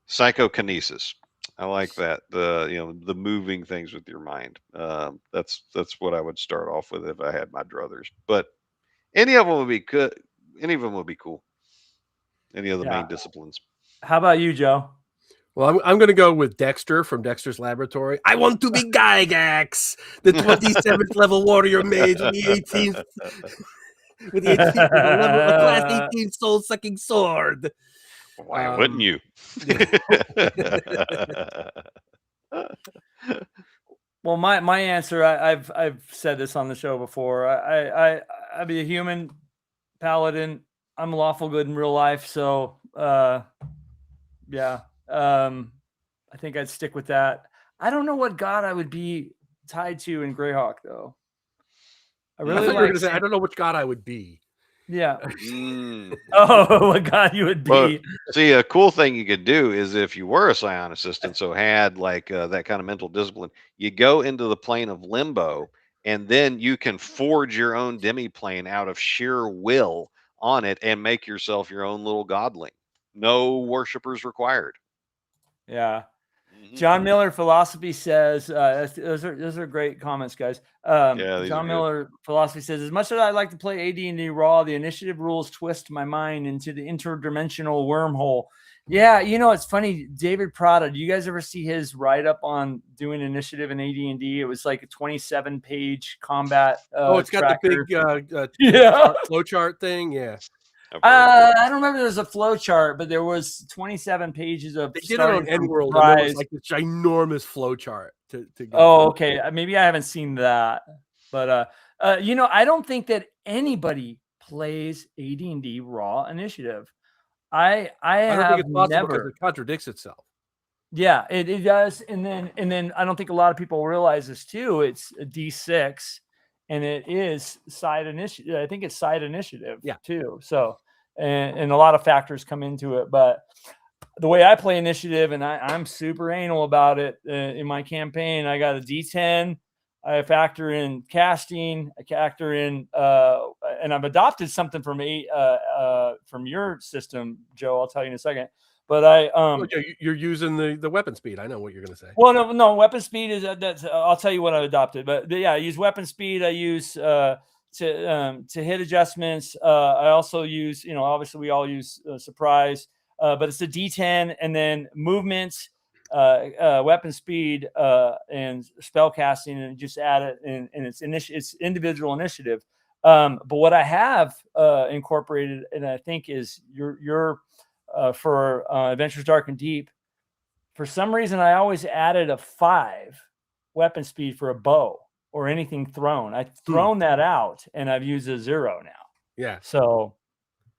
psychokinesis. I like that. The moving things with your mind. That's what I would start off with if I had my druthers. But any of them would be good. Any of them would be cool. Any of the main disciplines. How about you, Joe? Well, I'm going to go with Dexter from Dexter's Laboratory. I want to be Gygax, the 27th level warrior mage with the 18th, with the 18th level, a class 18 soul sucking sword. Why wouldn't you? Well, my answer, I've said this on the show before. I'd be a human paladin. I'm lawful good in real life, so yeah. I think I'd stick with that. I don't know what god I would be tied to in Greyhawk though. I really thought you were like going to say, I don't know which god I would be. Yeah. Mm. Oh, what god you would be. Well, see, a cool thing you could do is if you were a psionicist and so had like that kind of mental discipline, you go into the plane of limbo, and then you can forge your own demi-plane out of sheer will on it and make yourself your own little godling. No worshippers required. Yeah. Mhm. John Miller Philosophy says, those are great comments, guys. Yeah, these are John good. Miller Philosophy says, as much as I like to play AD&D Raw, the initiative rules twist my mind into the interdimensional wormhole. Yeah, you know, it's funny. David Prada, do you guys ever see his write-up on doing initiative in AD&D? It was like a 27-page combat it's got tracker. the big Yeah. flowchart thing. Yeah. I don't remember there was a flow chart, but there was 27 pages of. They did it on starting from Endworld, and there was Rise. like this ginormous flow chart to go. Oh, through. okay. Maybe I haven't seen that, but you know, I don't think that anybody plays AD&D Raw Initiative. I don't think it's possible because never. it contradicts itself. Yeah, it does, and then I don't think a lot of people realize this too. It's a D6, and it is side initiative. I think it's side initiative too. So, and a lot of factors come into it, but the way I play initiative, and I'm super anal about it in my campaign. I got a D10. I factor in casting. I factor in, and I've adopted something from your system, Joe. I'll tell you in a second. But you're using the weapon speed. I know what you're going to say. Well, no, weapon speed is that's. I'll tell you what I adopted. But yeah, I use weapon speed. I use to hit adjustments. I also use, you know, obviously we all use surprise. But it's a D10, and then movements, weapon speed, and spell casting, and just add it, and it's individual initiative. But what I have incorporated, and I think is your for Adventures Dark and Deep. For some reason, I always added a 5 weapon speed for a bow or anything thrown. I've thrown that out, and I've used a 0 now. Yeah. So.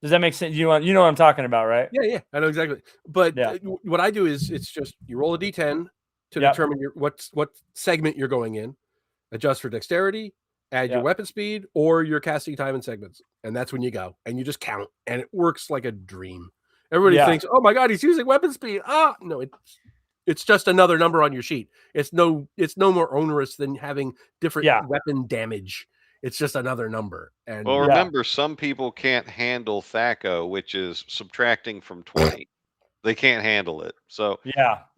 Does that make sense? You know what I'm talking about, right? Yeah, I know exactly. But what I do is it's just you roll a D10 to determine what segment you're going in, adjust for dexterity, add your weapon speed or your casting time and segments, and that's when you go and you just count, and it works like a dream. Everybody thinks, "Oh my God, he's using weapon speed." No, it's just another number on your sheet. It's no more onerous than having different weapon damage. It's just another number. And well, remember, some people can't handle THAC0, which is subtracting from 20. They can't handle it. So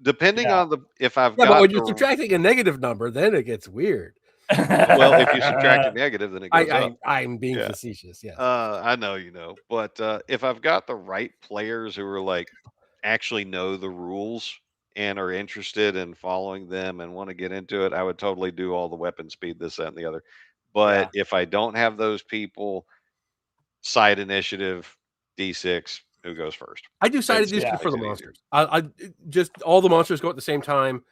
depending on if I've got, but when you're subtracting a negative number, then it gets weird. Well, if you subtract a negative, then it goes up. I'm being facetious. Yeah. I know, but if I've got the right players who are like actually know the rules and are interested in following them and want to get into it, I would totally do all the weapon speed, this, that, and the other. But if I don't have those people, side initiative, D6, who goes first? I do side initiative for the monsters. I just all the monsters go at the same time,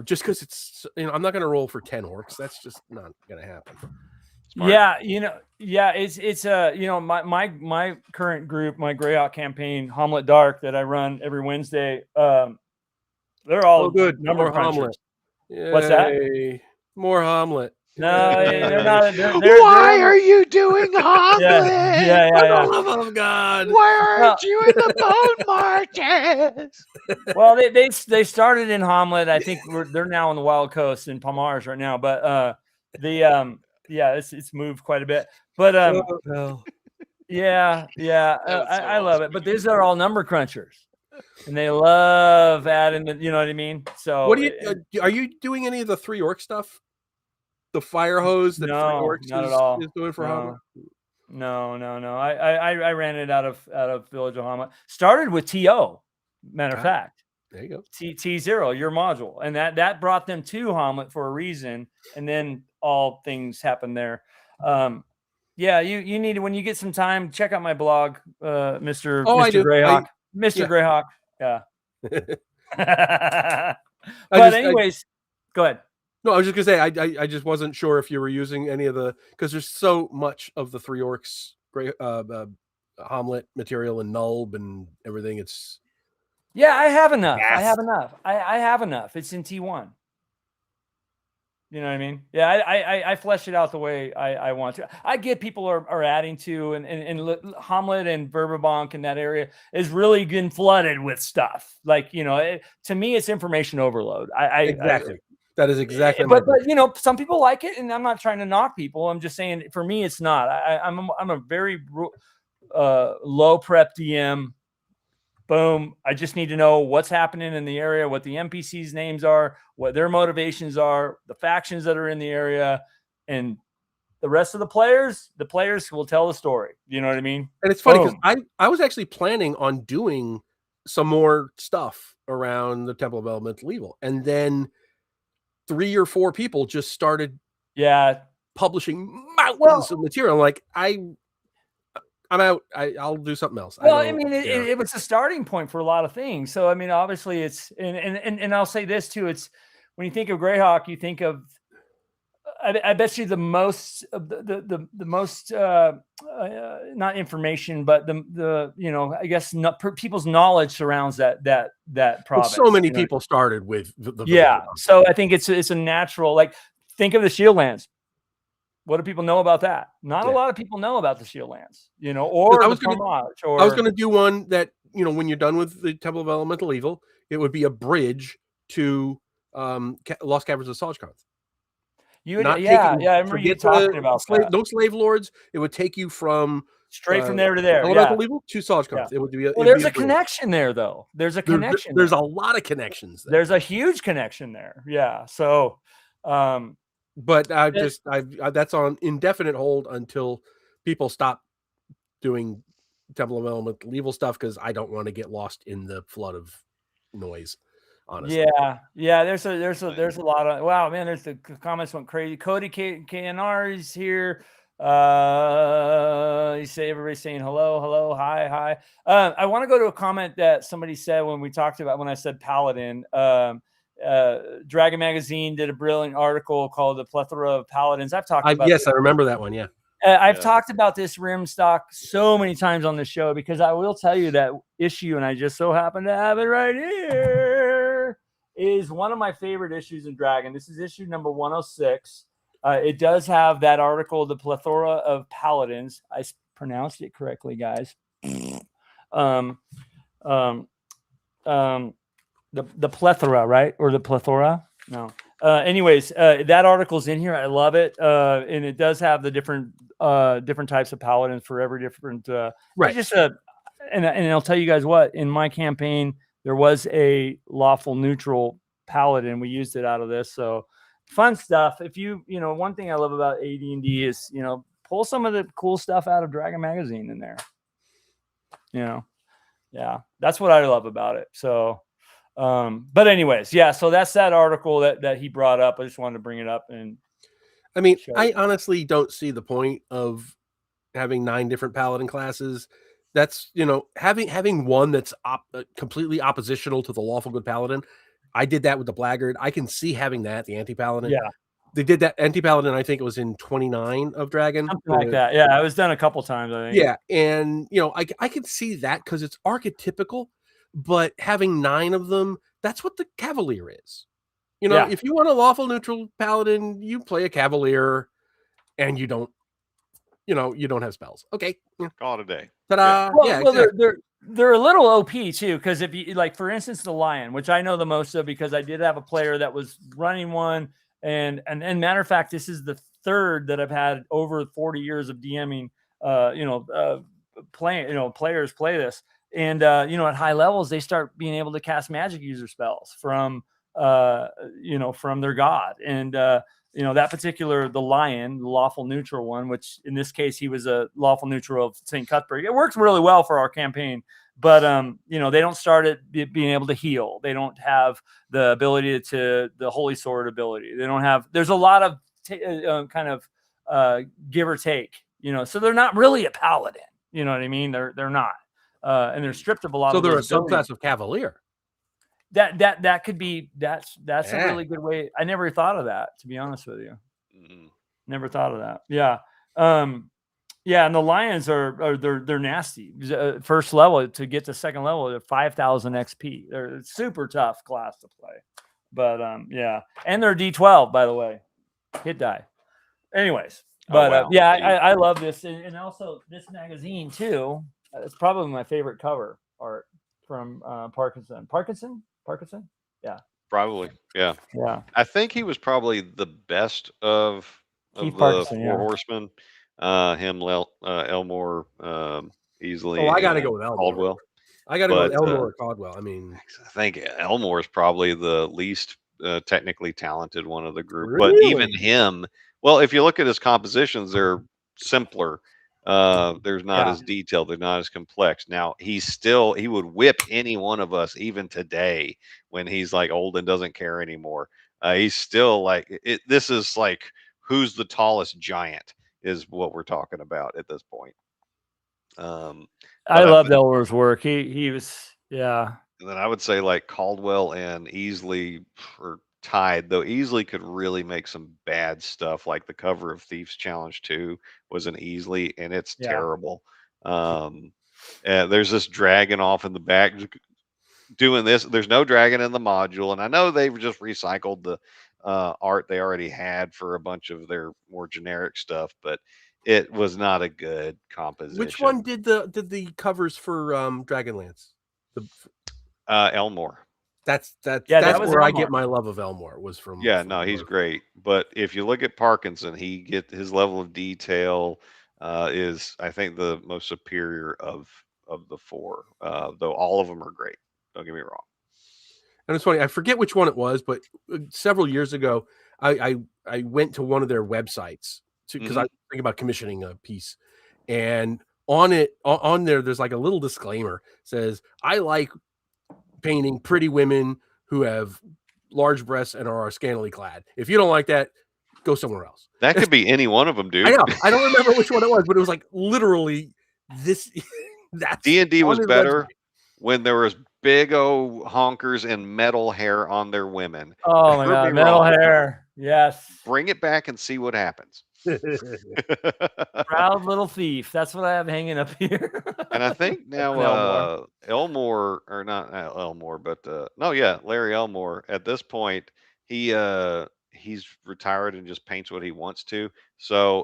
just because it's, I'm not going to roll for 10 orcs. That's just not going to happen. Smart. Yeah, it's my current group, my Greyhawk campaign, Hamlet Dark, that I run every Wednesday. They're all good. Number Hamlet. What's that? More Hamlet. No, they're not. Why are you doing Hamlet? Yeah. For the love of God! Why aren't you in the bone marches? Well, they started in Hamlet. I think they're now on the Wild Coast in Palmares right now. But it's moved quite a bit. But I love it. But these are all number crunchers, and they love adding. You know what I mean? So, what are you doing any of the 3 orc stuff? The fire hose that 3 orcs not at all. is doing for Hamlet? No. I ran it out of Village of Hamlet. Started with TO. Matter of fact, there you go. T0, your module, and that brought them to Hamlet for a reason, and then all things happened there. You need to, when you get some time, check out my blog, Mr. Greyhawk. Mr. Yeah. Greyhawk. Yeah. But anyways, go ahead. No, I was just gonna say I just wasn't sure if you were using any of the, because there's so much of the Three Orcs Hamlet material and Nulb and everything. It's Yeah, I have enough. Yes. I have enough. I have enough. It's in T1. You know what I mean? Yeah, I flesh it out the way I want to. I get people are adding to, and Hamlet and Verbabank in that area is really getting flooded with stuff. Like, you know, to me, it's information overload. exactly. That is exactly. But you know, some people like it, and I'm not trying to knock people. I'm just saying, for me, it's not. I'm a very low prep DM. Boom. I just need to know what's happening in the area, what the NPCs' names are, what their motivations are, the factions that are in the area, and the rest of the players will tell the story. You know what I mean? And it's funny because I was actually planning on doing some more stuff around the Temple of Elemental Evil. And then 3 or 4 people just started publishing mountains of material. I'm like, I'm out. I'll do something else. Well, I mean, it was a starting point for a lot of things. So, I mean, obviously it's, and I'll say this too. It's, when you think of Greyhawk, you think of, I bet you the most, the most, not information, but the you know, I guess people's knowledge surrounds that province. Well, so many people started with So I think it's a natural, like, think of the Shieldlands. What do people know about that? Not a lot of people know about the Shieldlands, you know, or I was going to do one that, you know, when you're done with the Temple of Elemental Evil, it would be a bridge to Lost Caverns of Solachkoth. I remember you talking about that. No slave lords. It would take you from straight from there to there. Elemental Evil to Solachkoth. It would be. There's a connection there, though. There's a connection. There's a lot of connections. There's a huge connection there. Yeah. So, but that's on indefinite hold until people stop doing Temple of Elemental Evil stuff, because I don't want to get lost in the flood of noise. Honestly. Yeah. There's a lot of, wow, man. There's the comments went crazy. Cody KNR is here. You say everybody's saying hello, hi. I want to go to a comment that somebody said when I said Paladin. Dragon Magazine did a brilliant article called "The Plethora of Paladins." I've talked about. Yes, I remember that one. Yeah. I've talked about this rim stock so many times on the show, because I will tell you that issue, and I just so happen to have it right here, is one of my favorite issues in Dragon. This is issue number 106. It does have that article, "The Plethora of Paladins." I pronounced it correctly, guys. The plethora, right? Or the plethora? No. Anyways, that article's in here. I love it. And it does have the different types of paladins for every different right. Just and I'll tell you guys what, in my campaign there was a lawful neutral paladin. We used it out of this. So fun stuff. If you know, one thing I love about AD&D is, you know, pull some of the cool stuff out of Dragon Magazine in there. You know, yeah, that's what I love about it. So but anyways, so that's that article that he brought up. I just wanted to bring it up. And I mean, I honestly don't see the point of having 9 different paladin classes. That's, you know, having one that's completely oppositional to the lawful good paladin. I did that with the Blackguard. I can see having that, the anti-paladin. Yeah. They did that anti-paladin, I think it was in 29 of Dragon. Something like that. Yeah, it was done a couple times, I think. Yeah, and, you know, I can see that because it's archetypical. But having 9 of them, that's what the Cavalier is. You know, if you want a lawful neutral paladin, you play a Cavalier, and you don't have spells. Okay, call it a day. Ta-da! Well, they're a little OP too, because if you, like, for instance, the Lion, which I know the most of because I did have a player that was running one, and matter of fact, this is the 3rd that I've had over 40 years of DMing. Players play this. And, at high levels, they start being able to cast magic user spells from their god. And, that particular, the Lion, the lawful neutral one, which in this case, he was a lawful neutral of St. Cuthbert. It works really well for our campaign, but, they don't start at being able to heal. They don't have the ability to the Holy Sword ability. They don't have, there's a lot of give or take, so they're not really a paladin. You know what I mean? They're not. and they're stripped of a lot So of they're a those abilities. subclass of Cavalier. That could be that's a Yeah. really good way. I never thought of that, to be honest with you. Mhm. Never thought of that. Yeah. Yeah, and the Lions they're nasty. First level to get to second level at 5,000 XP. They're a super tough class to play. But yeah, and they're D12, by the way, hit die. Anyways, but wow. yeah, I love this, and also this magazine too. It's probably my favorite cover art from Parkinson. Parkinson. Yeah, Probably. Yeah. yeah. I think he was probably the best of Keith the Parkinson, four yeah. horsemen. Him, Elmore, easily, Oh, I got to and go with Elmore. Caldwell. I got to go with But, Elmore or Caldwell. I mean, I think Elmore is probably the least technically talented one of the group. But really? even him, well, if you look at his compositions, they're simpler. There's not Yeah. as detailed. They're not as complex. Now he would whip any one of us even today when he's like old and doesn't care anymore. He's still like it. This is like who's the tallest giant is what we're talking about at this point. I But loved Elmer's work. He was, yeah. And then I would say like Caldwell and Easley are tied, though Easley could really make some bad stuff. Like the cover of Thieves Challenge 2 was an Easley, and it's Yeah. terrible. And there's this dragon off in the back doing this. There's no dragon in the module, and I know they've just recycled the art they already had for a bunch of their more generic stuff, but it was not a good composition. Which one did the covers for Dragonlance? Elmore. That's that was where I Elmore. get my love of Elmore was from. Yeah, no, he's great. But if you look at Parkinson, his level of detail is, I think, the most superior of the four. Though all of them are great. Don't get me wrong. And it's funny, I forget which one it was, but several years ago, I went to one of their websites because I was thinking about commissioning a piece, and on there, there's like a little disclaimer says, "I like painting pretty women who have large breasts and are scantily clad. If you don't like that, go somewhere else." That could be any one of them, dude. I know. I don't remember which one it was, but it was like literally this. That's D&D was on his better website. when there was big old honkers and metal hair on their women. Oh my God, metal hair. Yes. Bring it back and see what happens. Proud little thief. That's what I have hanging up here. And I think now Elmore, or not Elmore, but Larry Elmore. At this point, he's retired and just paints what he wants to. So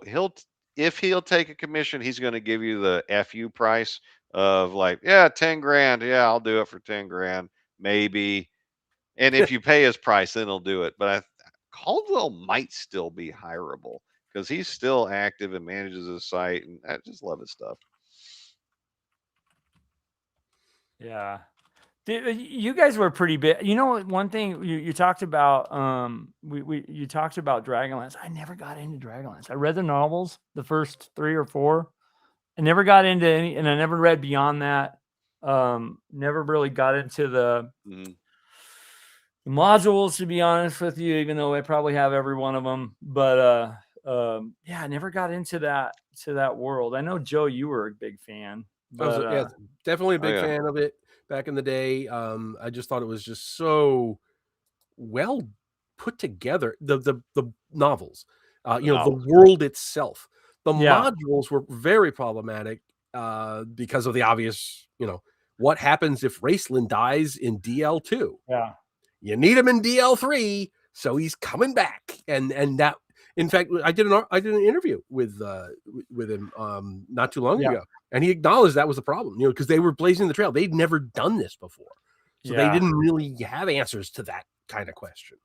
if he'll take a commission, he's going to give you the FU price of like, yeah, 10 grand. Yeah, I'll do it for 10 grand, maybe. And if you pay his price, then he'll do it. But Caldwell might still be hireable because he's still active and manages his site, and I just love his stuff. Yeah. You guys were pretty big. You know, one thing you talked about, you talked about Dragonlance. I never got into Dragonlance. I read the novels, the first 3 or 4. I never got into any, and I never read beyond that. Never really got into the modules, to be honest with you, even though I probably have every one of them. But yeah, I never got into that world. I know, Joe, you were a big fan. But, yeah, definitely a big fan of it back in the day. I just thought it was just so well put together. The novels, the world itself. The modules were very problematic because of the obvious, what happens if Raceland dies in DL2? Yeah. You need him in DL3, so he's coming back. And that, in fact, I did an interview with him not too long ago, and he acknowledged that was the problem, because they were blazing the trail. They'd never done this before, so they didn't really have answers to that kind of question.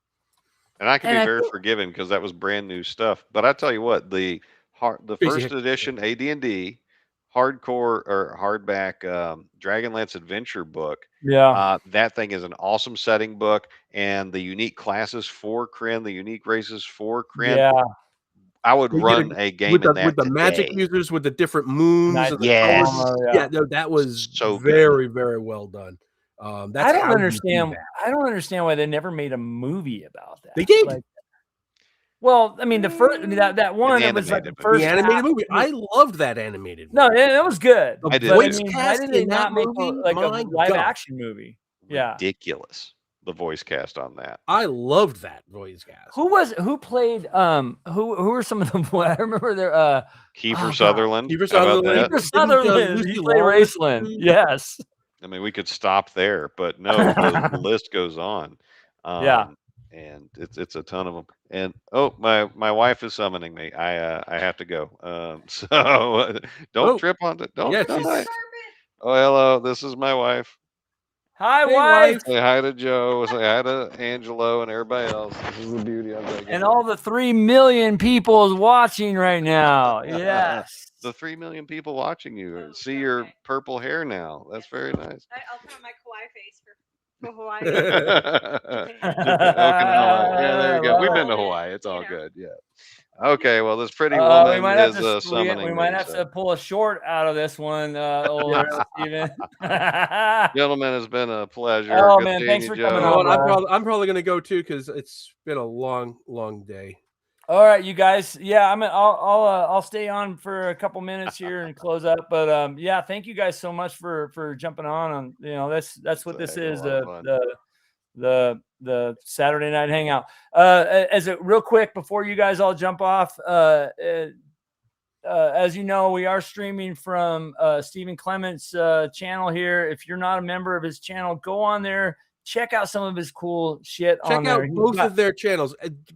And I can be very forgiving because that was brand new stuff. But I tell you what, the first edition AD&D hardcore or hardback Dragonlance Adventure book, that thing is an awesome setting book, and the unique classes for Kryn, the unique races for Kryn. I would run a game with in that with the today. magic users, with the different moons. That was so very, very well done. I don't understand. I don't understand why they never made a movie about that. They did. Well, I mean, the first, I mean, that one, it was like the animated movie. first The animated half- movie. I loved that animated No, movie. it was good. The I did But I too. voice mean, why cast did they in that not make movie, like a my live God. action movie? Yeah. Ridiculous. The voice cast on that. I loved that voice cast. Who played who were some of them? I remember their Kiefer God. Sutherland. Kiefer How about Sutherland. that? Kiefer Sutherland. Lucy He played Lawless. Raceland. Yes. I mean, we could stop there, but no, the list goes on. Yeah. And it's a ton of them. And oh, my wife is summoning me. I have to go. So don't trip on it. Don't. Yeah, don't she's- Oh, hello. This is my wife. Hi, Hey, wife. wife. Say hi to Joe. Say hi to Angelo and everybody else. This is the beauty of it. And all the 3 million people is watching right now. Yes. The 3 million people watching you see your purple hair now. That's very nice. I'll put on my Kauai face for Hawaii. Okinawa. Yeah, there you go. We've Love been to it. Hawaii. It's all You know. good. Yeah. Okay. Well, this pretty we woman might have is to summoning we me. might have so. to pull a short out of this one, old Steven. Gentlemen, it's been a pleasure. Oh, Good man, seeing thanks you, for Joe. coming You know on, what, I'm probably going to go too because it's been a long day. All right, you guys. Yeah, I'll stay on for a couple minutes here and close up. But yeah, thank you guys so much for jumping on. You know, that's what this is, the Saturday night hangout. As a real quick before you guys all jump off, as you know, we are streaming from Stephen Clement's channel here. If you're not a member of his channel, go on there. Check out some of his cool shit on there. Check out both of their channels.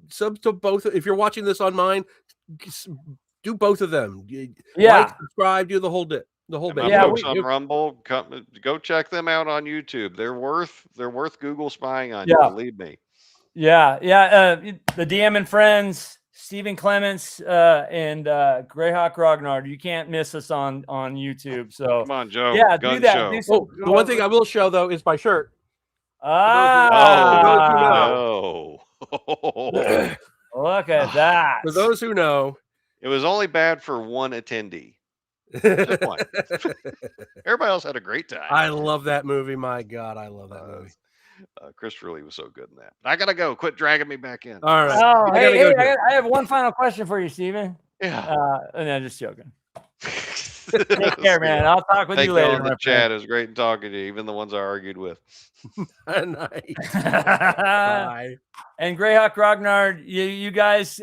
Sub to both. If you're watching this on mine, do both of them. Yeah. Like, subscribe, do the whole bit. The whole bit. My Yeah, folks on Rumble, go check them out on YouTube. They're worth Google spying on you. Believe me. Yeah. The DM and Friends, Stephen Clements, and Greyhawk Grognard. You can't miss us on YouTube. So Come on, Joe. yeah, Gun do that. show. Do some, The one thing I will show though is my shirt. Oh, no. Look at that. For those who know, it was only bad for one attendee. Just one. Everybody else had a great time. I love that movie. My God, I love that movie. Christopher Lee was so good in that. I gotta go. Quit dragging me back in. All right. Oh, I I have one final question for you, Steven. Yeah. No, just joking. Take care, man. I'll talk with you later. In the chat. It was great talking to you, even the ones I argued with. Nice. Bye. And Greyhawk Grognard, you guys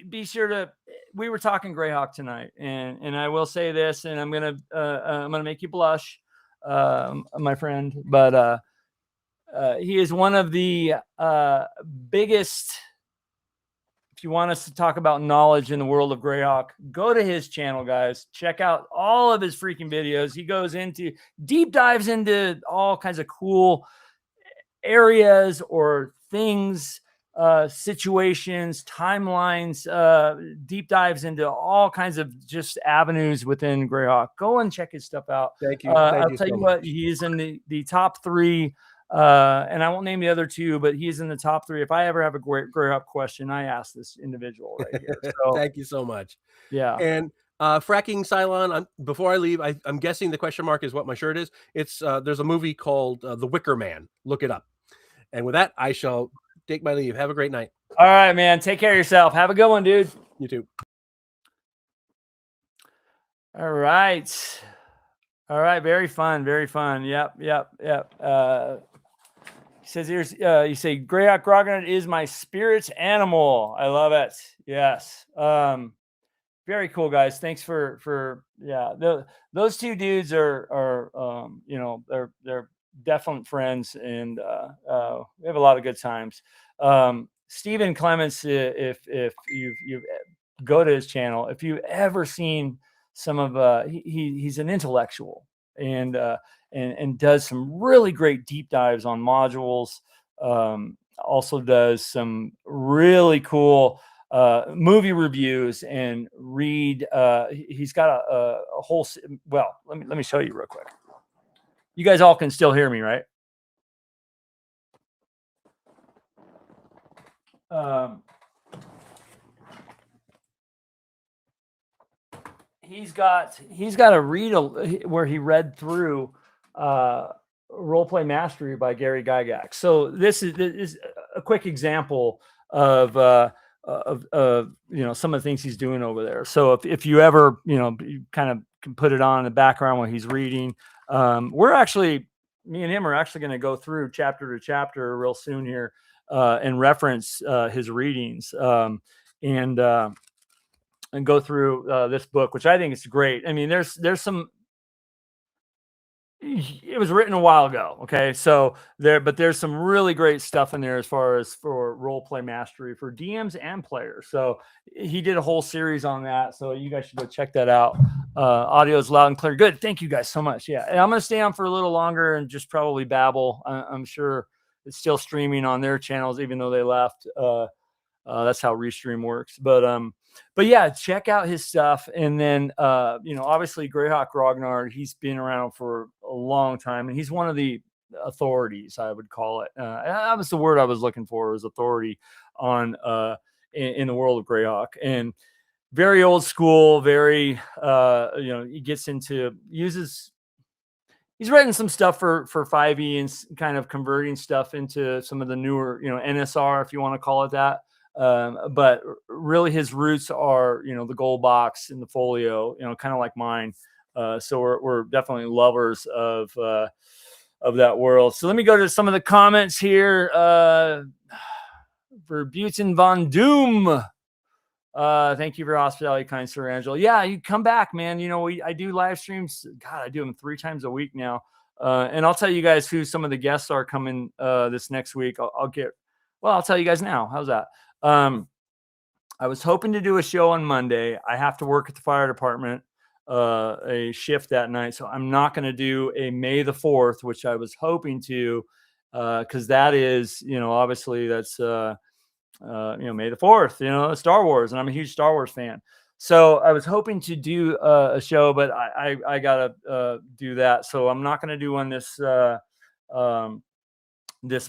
be sure to. We were talking Greyhawk tonight, and I will say this, and I'm gonna make you blush, my friend, but he is one of the biggest. If you want us to talk about knowledge in the world of Greyhawk, go to his channel, guys. Check out all of his freaking videos. He goes into deep dives into all kinds of cool areas or things, situations, timelines, deep dives into all kinds of just avenues within Greyhawk. Go and check his stuff out. Thank you. I'll tell you what, he's in the top 3. And I won't name the other 2, but he's in the top 3. If I ever have a Greyhawk question, I ask this individual right here. So, thank you so much. Yeah. And fracking Cylon. Before I leave, I'm guessing the question mark is what my shirt is. It's there's a movie called The Wicker Man. Look it up. And with that, I shall take my leave. Have a great night. All right, man. Take care of yourself. Have a good one, dude. You too. All right. Very fun. Very fun. Yep. He says here's you say Greyhawk Grognard is my spirit's animal. I love it. Yes. Very cool, guys. Thanks for those 2 dudes are they're definite friends, and we have a lot of good times. Stephen Clements, if you go to his channel, if you've ever seen some of he's an intellectual and does some really great deep dives on modules. Also does some really cool movie reviews and read. He's got a whole. Well, let me show you real quick. You guys all can still hear me, right? He's got a read where he read through Roleplay Mastery by Gary Gygax. So this is a quick example of some of the things he's doing over there. So if you ever, you kind of can put it on in the background while he's reading. Me and him are actually going to go through chapter to chapter real soon here and reference his readings and go through this book, which I think is great. I mean, there's some. It was written a while ago, okay? So there's some really great stuff in there as far as for role play mastery for DMs and players. So he did a whole series on that. So you guys should go check that out. Audio is loud and clear. Good. Thank you guys so much. Yeah, and I'm gonna stay on for a little longer and just probably babble. I'm sure it's still streaming on their channels, even though they left. That's how Restream works. But yeah, check out his stuff. And then, obviously Greyhawk Ragnar, he's been around for a long time and he's one of the authorities, I would call it. That was the word I was looking for, was authority on, in the world of Greyhawk, and very old school, very, he gets into he's written some stuff for 5e and kind of converting stuff into some of the newer, NSR, if you want to call it that. But really his roots are, the gold box and the folio, kind of like mine. So we're definitely lovers of that world. So let me go to some of the comments here. For Buten von Doom. Thank you for hospitality, kind Sir Angela. Yeah, you come back, man. I do live streams. God, I do them 3 times a week now. And I'll tell you guys who some of the guests are coming this next week. I'll tell you guys now. How's that? I was hoping to do a show on Monday. I have to work at the fire department, a shift that night. So I'm not going to do a May the 4th, which I was hoping to, because that is, obviously that's, May the 4th, Star Wars. And I'm a huge Star Wars fan. So I was hoping to do a show, but I got to do that. So I'm not going to do one this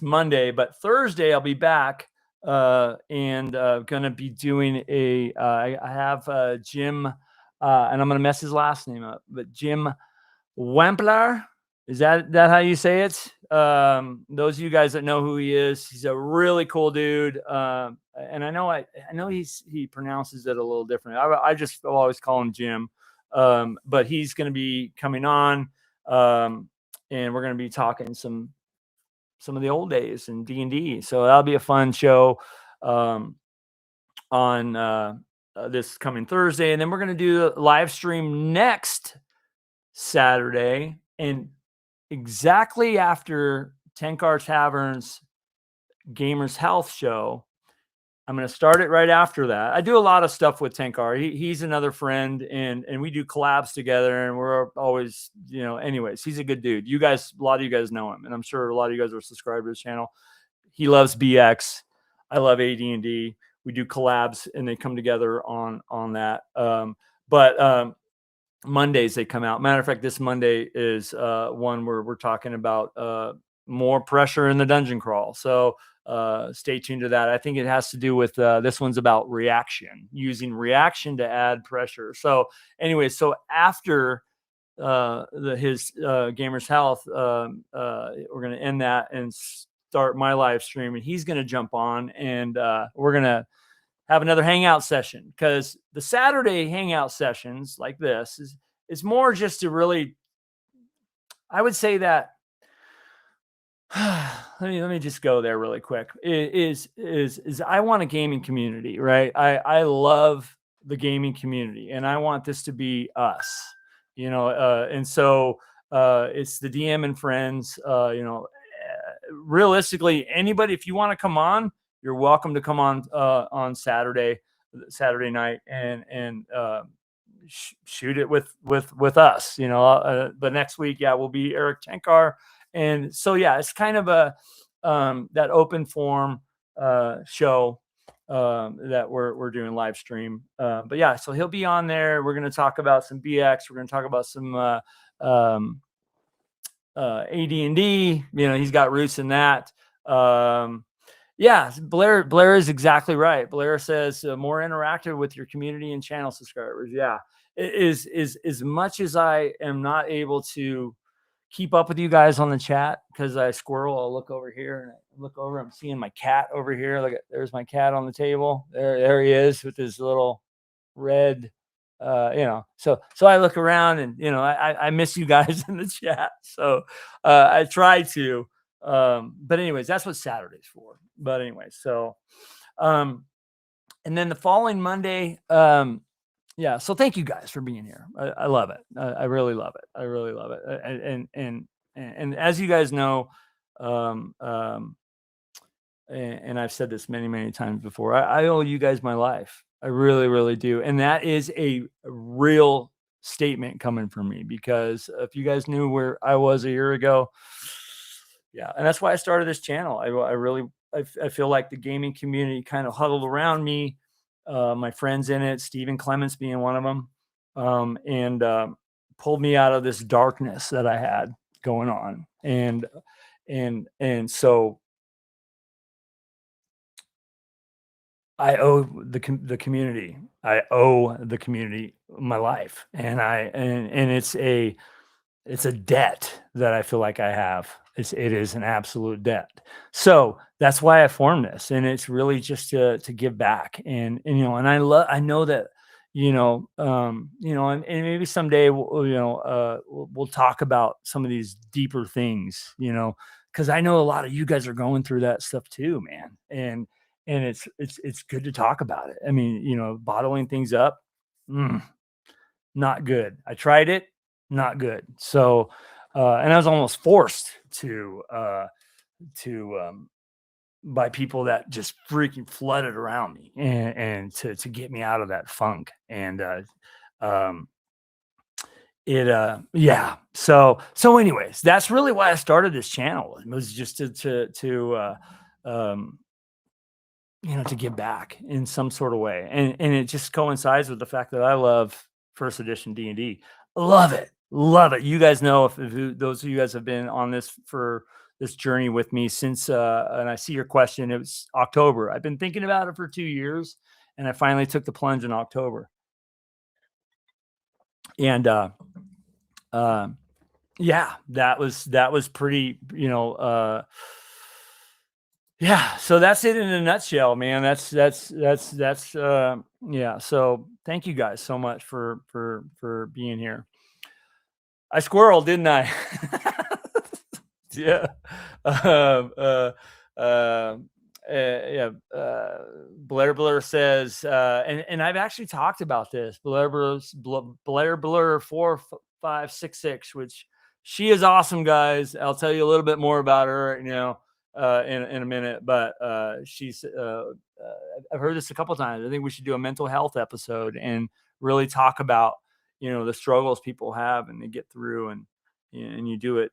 Monday, but Thursday I'll be back. And gonna be doing I have Jim, and I'm gonna mess his last name up, but Jim Wampler, is that how you say it? Those of you guys that know who he is, he's a really cool dude. And I know he pronounces it a little different. I just always call him Jim. But he's gonna be coming on, and we're gonna be talking some of the old days in D&D. So that'll be a fun show on this coming Thursday. And then we're going to do the live stream next Saturday. And exactly after Tenkar Tavern's Gamers Health show, I'm going to start it right after that. I do a lot of stuff with Tenkar. He's another friend, and we do collabs together, and we're always, anyways, he's a good dude. A lot of you guys know him, and I'm sure a lot of you guys are subscribed to his channel. He loves BX. I love AD&D. We do collabs, and they come together on that. But Mondays they come out. Matter of fact, this Monday is one where we're talking about more pressure in the dungeon crawl. So stay tuned to that. I think it has to do with this one's about reaction, using reaction to add pressure. So anyway, so after his Gamers Health, we're going to end that and start my live stream, and he's going to jump on, and we're going to have another hangout session, because the Saturday hangout sessions like this is more just to really, I would say that let me just go there really quick. Is I want a gaming community, right? I love the gaming community, and I want this to be us, and so it's the DM and friends. Realistically, anybody, if you want to come on, you're welcome to come on Saturday night and shoot it with us. But next week, will be Eric Tenkar. And so, it's kind of a that open form show that we're doing live stream. But so he'll be on there. We're going to talk about some BX. We're going to talk about some AD&D. He's got roots in that. Blair is exactly right. Blair says more interactive with your community and channel subscribers. It is as much as I am not able to keep up with you guys on the chat because I squirrel. I'll look over here and I look over. I'm seeing my cat over here. Look, there's my cat on the table. There he is with his little red. So I look around and I miss you guys in the chat. So I try to. But anyways, that's what Saturday's for. But anyway, so and then the following Monday, yeah. So thank you guys for being here. I love it. I really love it. I really love it. And as you guys know, and I've said this many, many times before, I owe you guys my life. I really, really do. And that is a real statement coming from me, because if you guys knew where I was a year ago, yeah. And that's why I started this channel. I feel like the gaming community kind of huddled around me. My friends in it, Stephen Clements being one of them, and pulled me out of this darkness that I had going on. And so I owe the community. I owe the community my life, and it's a debt that I feel like I have. It is an absolute debt. So that's why I formed this, and it's really just to give back. And I know that and maybe someday we'll talk about some of these deeper things, because I know a lot of you guys are going through that stuff too, man. And it's good to talk about it. I mean, bottling things up, not good. I tried it, not good. So, and I was almost forced to by people that just freaking flooded around me and to get me out of that funk. And yeah. So anyways, that's really why I started this channel. It was just to give back in some sort of way. And it just coincides with the fact that I love first edition D&D. Love it. You guys know, if those of you guys have been on this journey with me since, and I see your question, it was October. I've been thinking about it for 2 years, and I finally took the plunge in October. And, yeah, that was pretty, yeah. So that's it in a nutshell, man. That's yeah. So thank you guys so much for being here. I squirreled, didn't I? Yeah. Yeah. Blair says, and I've actually talked about this. Blair 4566, which she is awesome, guys. I'll tell you a little bit more about her right now in a minute. But she's I've heard this a couple times. I think we should do a mental health episode and really talk about the struggles people have and they get through, and you do it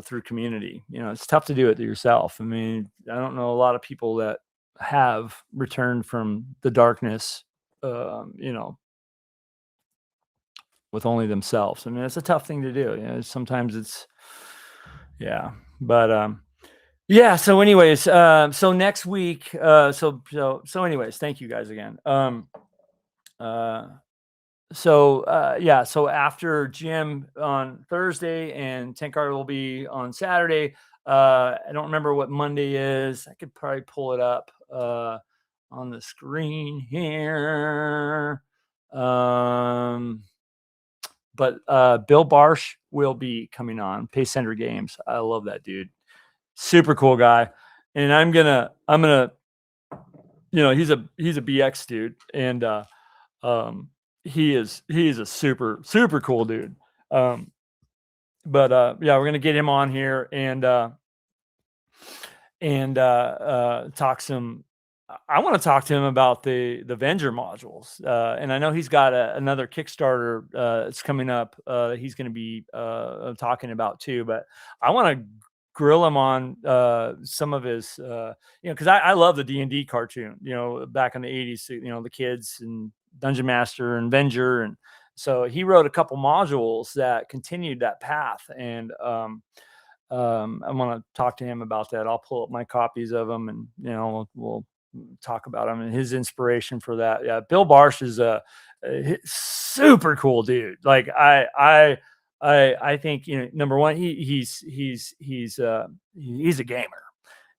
through community. It's tough to do it to yourself. I mean, I don't know a lot of people that have returned from the darkness with only themselves. I mean, it's a tough thing to do. Sometimes it's, yeah, but yeah. So anyways, so next week, so anyways, thank you guys again. Yeah, so after gym on Thursday and Tankard will be on Saturday. I don't remember what Monday is. I could probably pull it up on the screen here. But Bill Barsh will be coming on Paysender Games. I love that dude. Super cool guy. And I'm gonna he's a BX dude, and he's a super cool dude. But yeah, we're gonna get him on here and talk some. I want to talk to him about the Venger modules, and I know he's got another Kickstarter that's coming up. He's going to be talking about too, but I want to grill him on some of his, because I love the D&D cartoon, back in the 80s, the kids and Dungeon Master and Venger, and so he wrote a couple modules that continued that path, and I want to talk to him about that. I'll pull up my copies of them, and we'll talk about him and his inspiration for that. Yeah, Bill Barsh is a super cool dude. Like I I think, you know, number one, he's a gamer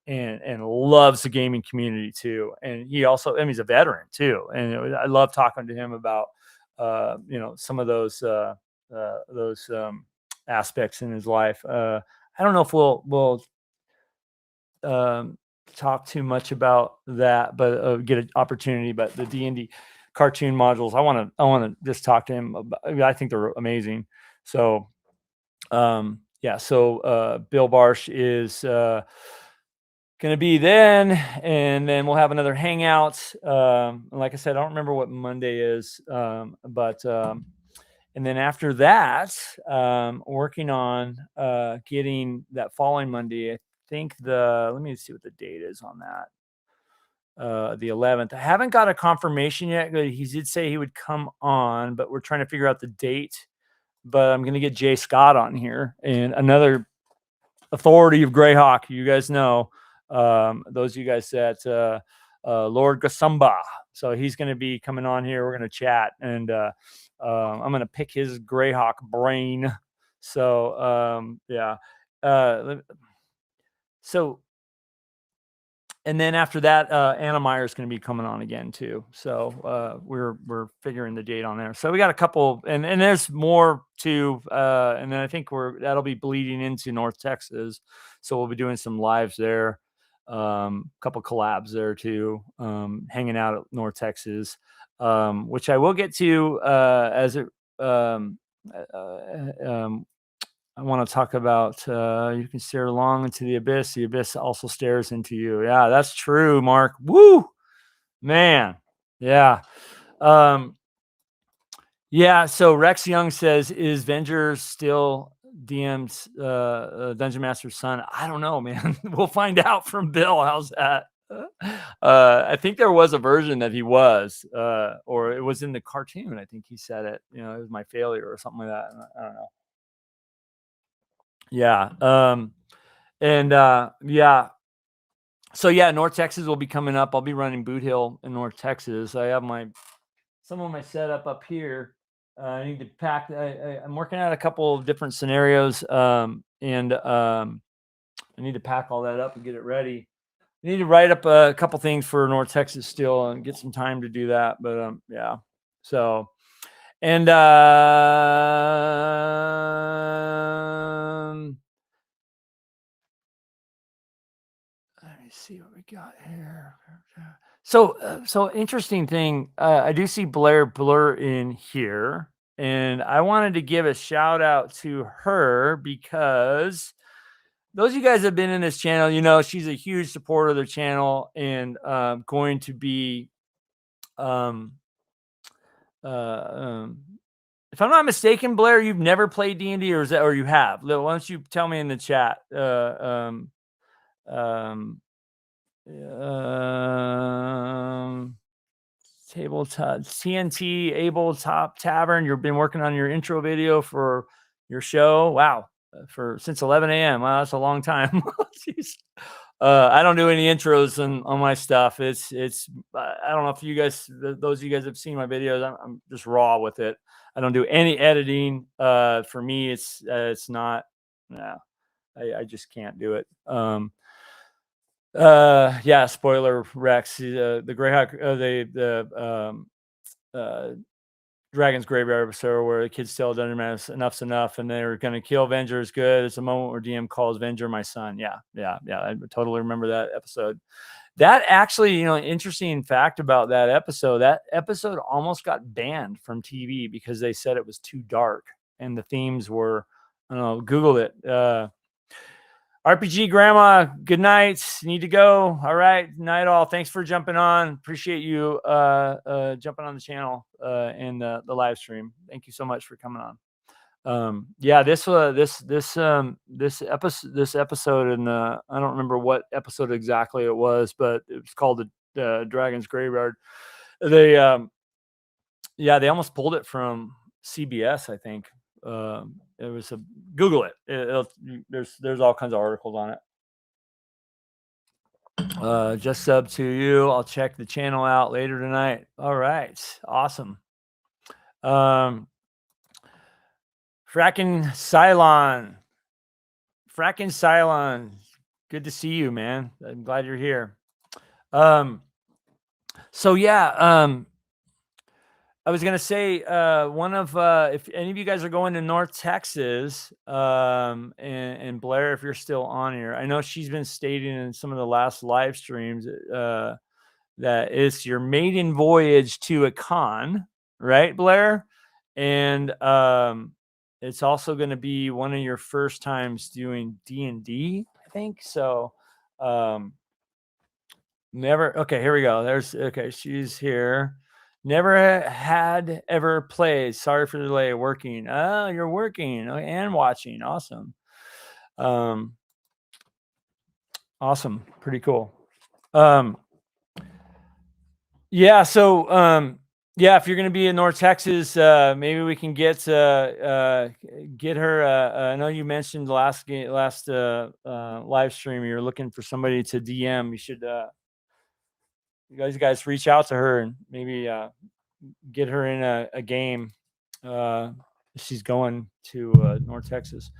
and loves the gaming community too. And he also, I mean, he's a veteran too. And I love talking to him about, you know, some of those aspects in his life. I don't know if we'll talk too much about that, but get an opportunity. But the D&D cartoon modules, I want to just talk to him about. I mean, I think they're amazing. So, yeah. So Bill Barsh is going to be then, and then we'll have another hangout. Like I said, I don't remember what Monday is, but and then after that, working on getting that following Monday. I think let me see what the date is on that. The 11th. I haven't got a confirmation yet. He did say he would come on, but we're trying to figure out the date. But I'm going to get Jay Scott on here, and another authority of Greyhawk. You guys know, those of you guys that Lord Gasumba. So he's going to be coming on here. We're going to chat, and I'm going to pick his Greyhawk brain. So yeah. So, and then after that, Anna Meyer is going to be coming on again too. So we're figuring the date on there. So we got a couple, and there's more too. And then I think that'll be bleeding into North Texas. So we'll be doing some lives there, couple collabs there too, hanging out at North Texas, which I will get to as it. I want to talk about you can stare long into the abyss. The abyss also stares into you. Yeah, that's true, Mark. Woo, man. Yeah. Yeah. So Rex Young says, is Venger still DM's Dungeon Master's son? I don't know, man. We'll find out from Bill. How's that? I think there was a version that he was, or it was in the cartoon. I think he said it. You know, it was my failure or something like that. I don't know. Yeah. Yeah. So yeah, North Texas will be coming up. I'll be running Boot Hill in North Texas. I have some of my setup up here. I need to pack. I'm working out a couple of different scenarios. I need to pack all that up and get it ready. I need to write up a couple things for North Texas still and get some time to do that. But yeah. So, and let me see what we got here. So interesting thing. I do see Blair Blur in here, and I wanted to give a shout out to her because those of you guys that have been in this channel, you know, she's a huge supporter of the channel and going to be, if I'm not mistaken, Blair, you've never played D&D, or you have? Why don't you tell me in the chat? Tabletop TNT Tabletop Tavern. You've been working on your intro video for your show. Wow. Since 11 a.m. Wow, that's a long time. Jeez. I don't do any intros on my stuff. It's I don't know if you guys, those of you guys have seen my videos. I'm just raw with it. I don't do any editing. For me, it's not. Yeah, I just can't do it. Yeah, spoiler, Rex, the Greyhawk, Dragon's Graveyard episode where the kids tell Dungeon Master enough's enough and they're going to kill Venger is good. It's a moment where DM calls Venger my son. Yeah. I totally remember that episode. That actually, you know, interesting fact about that episode almost got banned from TV because they said it was too dark and the themes were, I don't know, Google it. RPG Grandma, good night. Need to go. All right. Night all. Thanks for jumping on. Appreciate you jumping on the channel and the live stream. Thank you so much for coming on. Yeah, this episode, and I don't remember what episode exactly it was, but it was called the Dragon's Graveyard. They almost pulled it from CBS, I think. It was Google it. There's all kinds of articles on it. Just sub to you. I'll check the channel out later tonight. All right, awesome. Frackin' Cylon. Frackin' Cylon. Good to see you, man. I'm glad you're here. So yeah, I was gonna say one of if any of you guys are going to North Texas, and Blair, if you're still on here, I know she's been stating in some of the last live streams that it's your maiden voyage to a con, right, Blair? And it's also going to be one of your first times doing D&D, I think. So never. Okay, here we go. Okay, she's here. Never had ever played. Sorry for the delay. Working. Oh, you're working and watching. Awesome. Awesome. Pretty cool. Yeah. So, yeah, if you're going to be in North Texas, maybe we can get her. I know you mentioned last live stream you're looking for somebody to DM. You should, you guys reach out to her and maybe get her in a game. She's going to North Texas.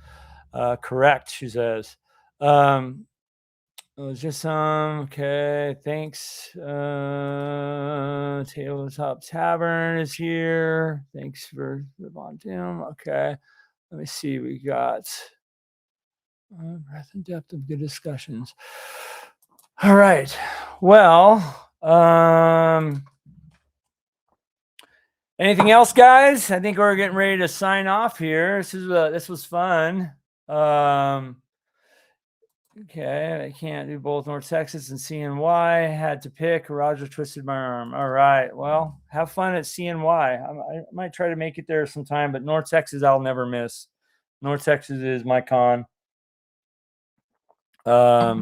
Correct, she says. It was just okay. Thanks. Tabletop Tavern is here. Thanks for the volunteer. Okay. Let me see. We got breadth and depth of good discussions. All right. Well, anything else, guys? I think we're getting ready to sign off here. This was fun. Okay, I can't do both North Texas and CNY. Had to pick. Roger twisted my arm. All right. Well, have fun at CNY. I might try to make it there sometime, but North Texas I'll never miss. North Texas is my con. How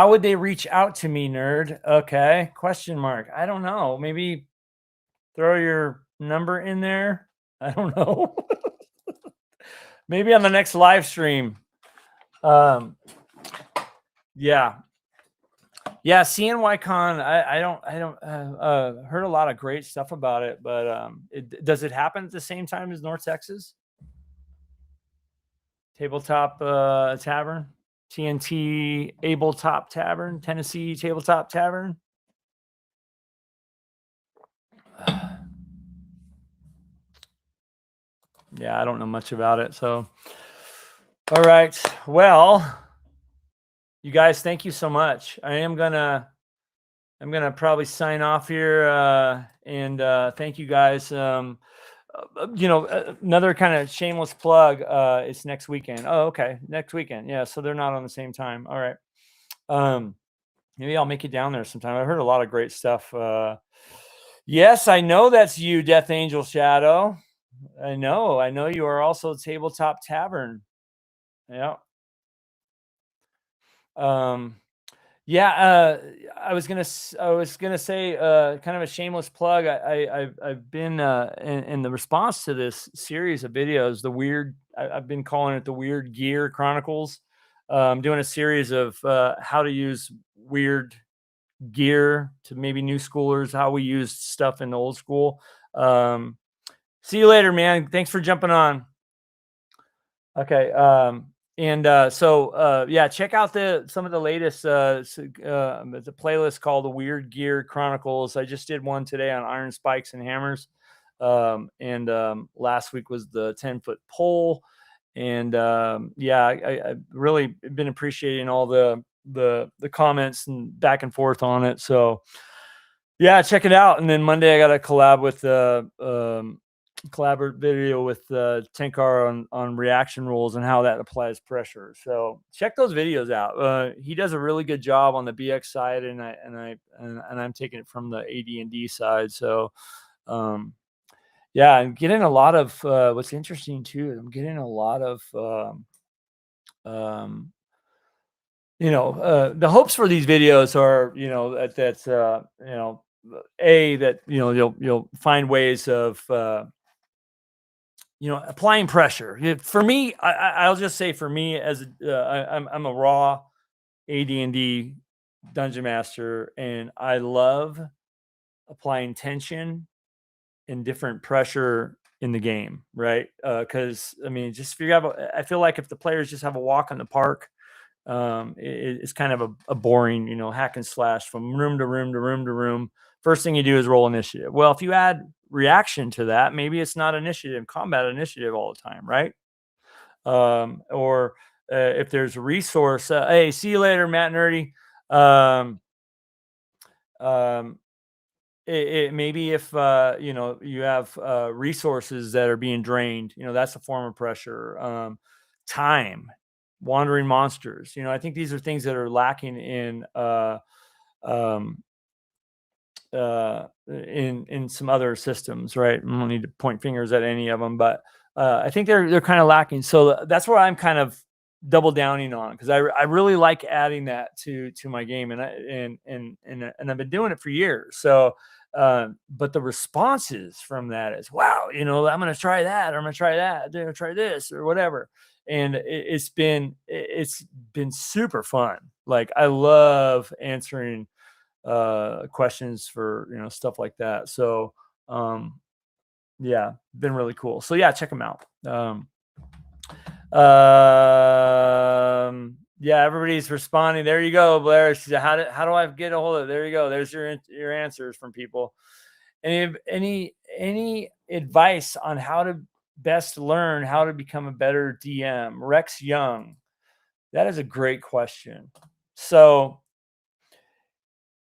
would they reach out to me, nerd? Okay. Question mark. I don't know. Maybe throw your number in there. I don't know. Maybe on the next live stream. Yeah, CNYCon. I don't heard a lot of great stuff about it, but does it happen at the same time as North Texas Tabletop Tavern, TNT Abletop Tavern, Tennessee Tabletop Tavern? Yeah, I don't know much about it. So, all right, well. You guys, thank you so much. I'm gonna probably sign off here, and thank you guys. Another kind of shameless plug. It's next weekend. Oh, okay, next weekend. Yeah, so they're not on the same time. All right. Maybe I'll make it down there sometime. I heard a lot of great stuff. Yes, I know that's you, Death Angel Shadow. I know you are also Tabletop Tavern. Yeah. Yeah, I was gonna say kind of a shameless plug. I've been in the response to this series of videos, I've been calling it the Weird Gear Chronicles. I'm doing a series of how to use weird gear to maybe new schoolers, how we used stuff in the old school. See you later, man. Thanks for jumping on. Okay. Yeah, check out some of the latest. It's a playlist called the Weird Gear Chronicles. I just did one today on iron spikes and hammers. Last week was the 10-foot pole. And yeah, I've really been appreciating all the comments and back and forth on it. So yeah, check it out. And then Monday I got a collab with collaborative video with Tenkar on reaction rules and how that applies pressure. So check those videos out. He does a really good job on the BX side, and I'm taking it from the AD&D side. So yeah, I'm getting a lot of what's interesting too. I'm getting a lot of the hopes for these videos are that you'll find ways of applying pressure. For me, I'll just say for me as I'm a raw AD&D dungeon master, and I love applying tension and different pressure in the game, right? Because I mean, just if you have, I feel like if the players just have a walk in the park, it's kind of a boring, hack and slash from room to room to room to room. First thing you do is roll initiative. Well, if you add reaction to that, maybe it's not combat initiative all the time, right? Or if there's a resource, hey, see you later, Matt Nerdy. Maybe if you have resources that are being drained, that's a form of pressure. Time, wandering monsters. I think these are things that are lacking in some other systems, right? I don't need to point fingers at any of them, but I think they're kind of lacking. So that's where I'm kind of double downing on, because I really like adding that to my game, and I've been doing it for years. So but the responses from that is, wow, I'm going to try that, or I'm going to try that, I'm going to try this or whatever. And it's been super fun. Like, I love answering questions for, stuff like that. So yeah, been really cool. So yeah, check them out. Yeah, everybody's responding. There you go, Blair. She said, how do I get a hold of it? There you go. There's your answers from people. Any advice on how to best learn how to become a better DM? Rex Young. That is a great question. So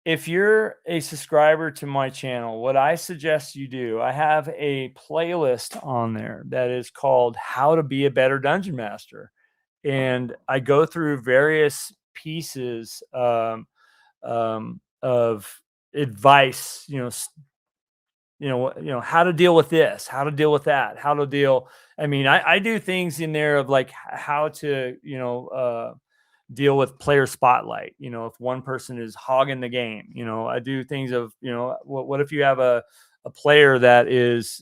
if you're a subscriber to my channel, what I suggest you do, I have a playlist on there that is called How to Be a Better Dungeon Master. And I go through various pieces of advice, how to deal with this, how to deal with that, how to deal. I mean, I do things in there of like how to, deal with player spotlight. If one person is hogging the game, I do things of, what if you have a player that is,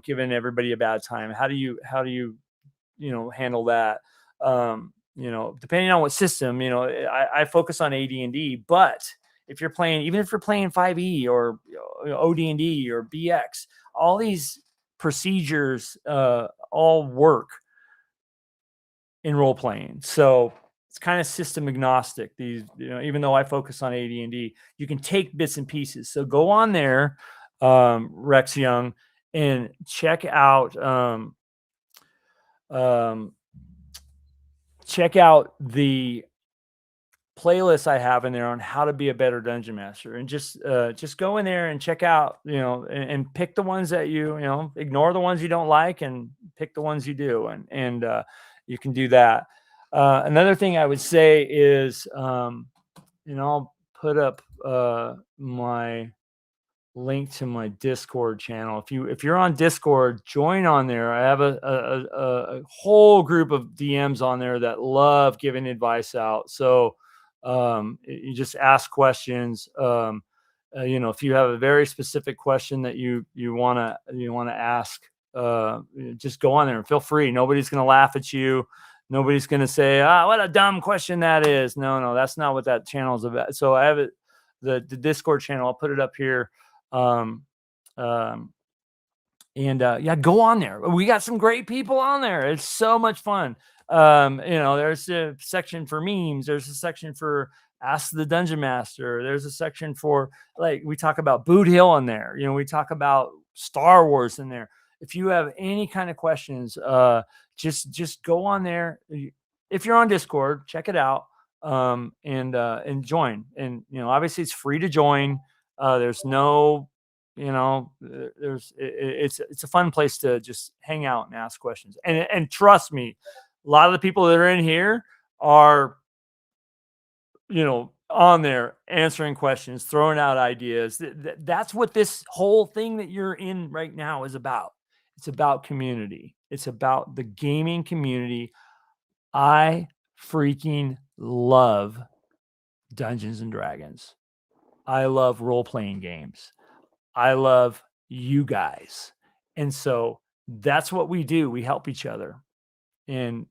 giving everybody a bad time? How do you handle that? Depending on what system, I focus on AD&D, but if you're playing, even if you're playing 5e or OD&D or BX, all these procedures all work in role playing. So it's kind of system agnostic. These, even though I focus on AD&D, you can take bits and pieces. So go on there, Rex Young, and check out the playlist I have in there on how to be a better dungeon master, and just go in there and check out, and pick the ones that ignore the ones you don't like and pick the ones you do, and you can do that. Another thing I would say is, I'll put up my link to my Discord channel. If you're on Discord, join on there. I have a whole group of DMs on there that love giving advice out. So you just ask questions. If you have a very specific question that you want to ask, just go on there and feel free. Nobody's going to laugh at you. Nobody's going to say, what a dumb question that is. No, that's not what that channel is about. So I have the Discord channel. I'll put it up here. Yeah, go on there. We got some great people on there. It's so much fun. There's a section for memes. There's a section for Ask the Dungeon Master. There's a section for, like, we talk about Boot Hill in there. We talk about Star Wars in there. If you have any kind of questions, just go on there. If you're on Discord, check it out, and join. And obviously it's free to join. There's no, it's a fun place to just hang out and ask questions. And trust me, a lot of the people that are in here are, on there answering questions, throwing out ideas. That's what this whole thing that you're in right now is about. It's about community. It's about the gaming community. I freaking love Dungeons and Dragons. I love role-playing games. I love you guys. And so that's what we do. We help each other. And,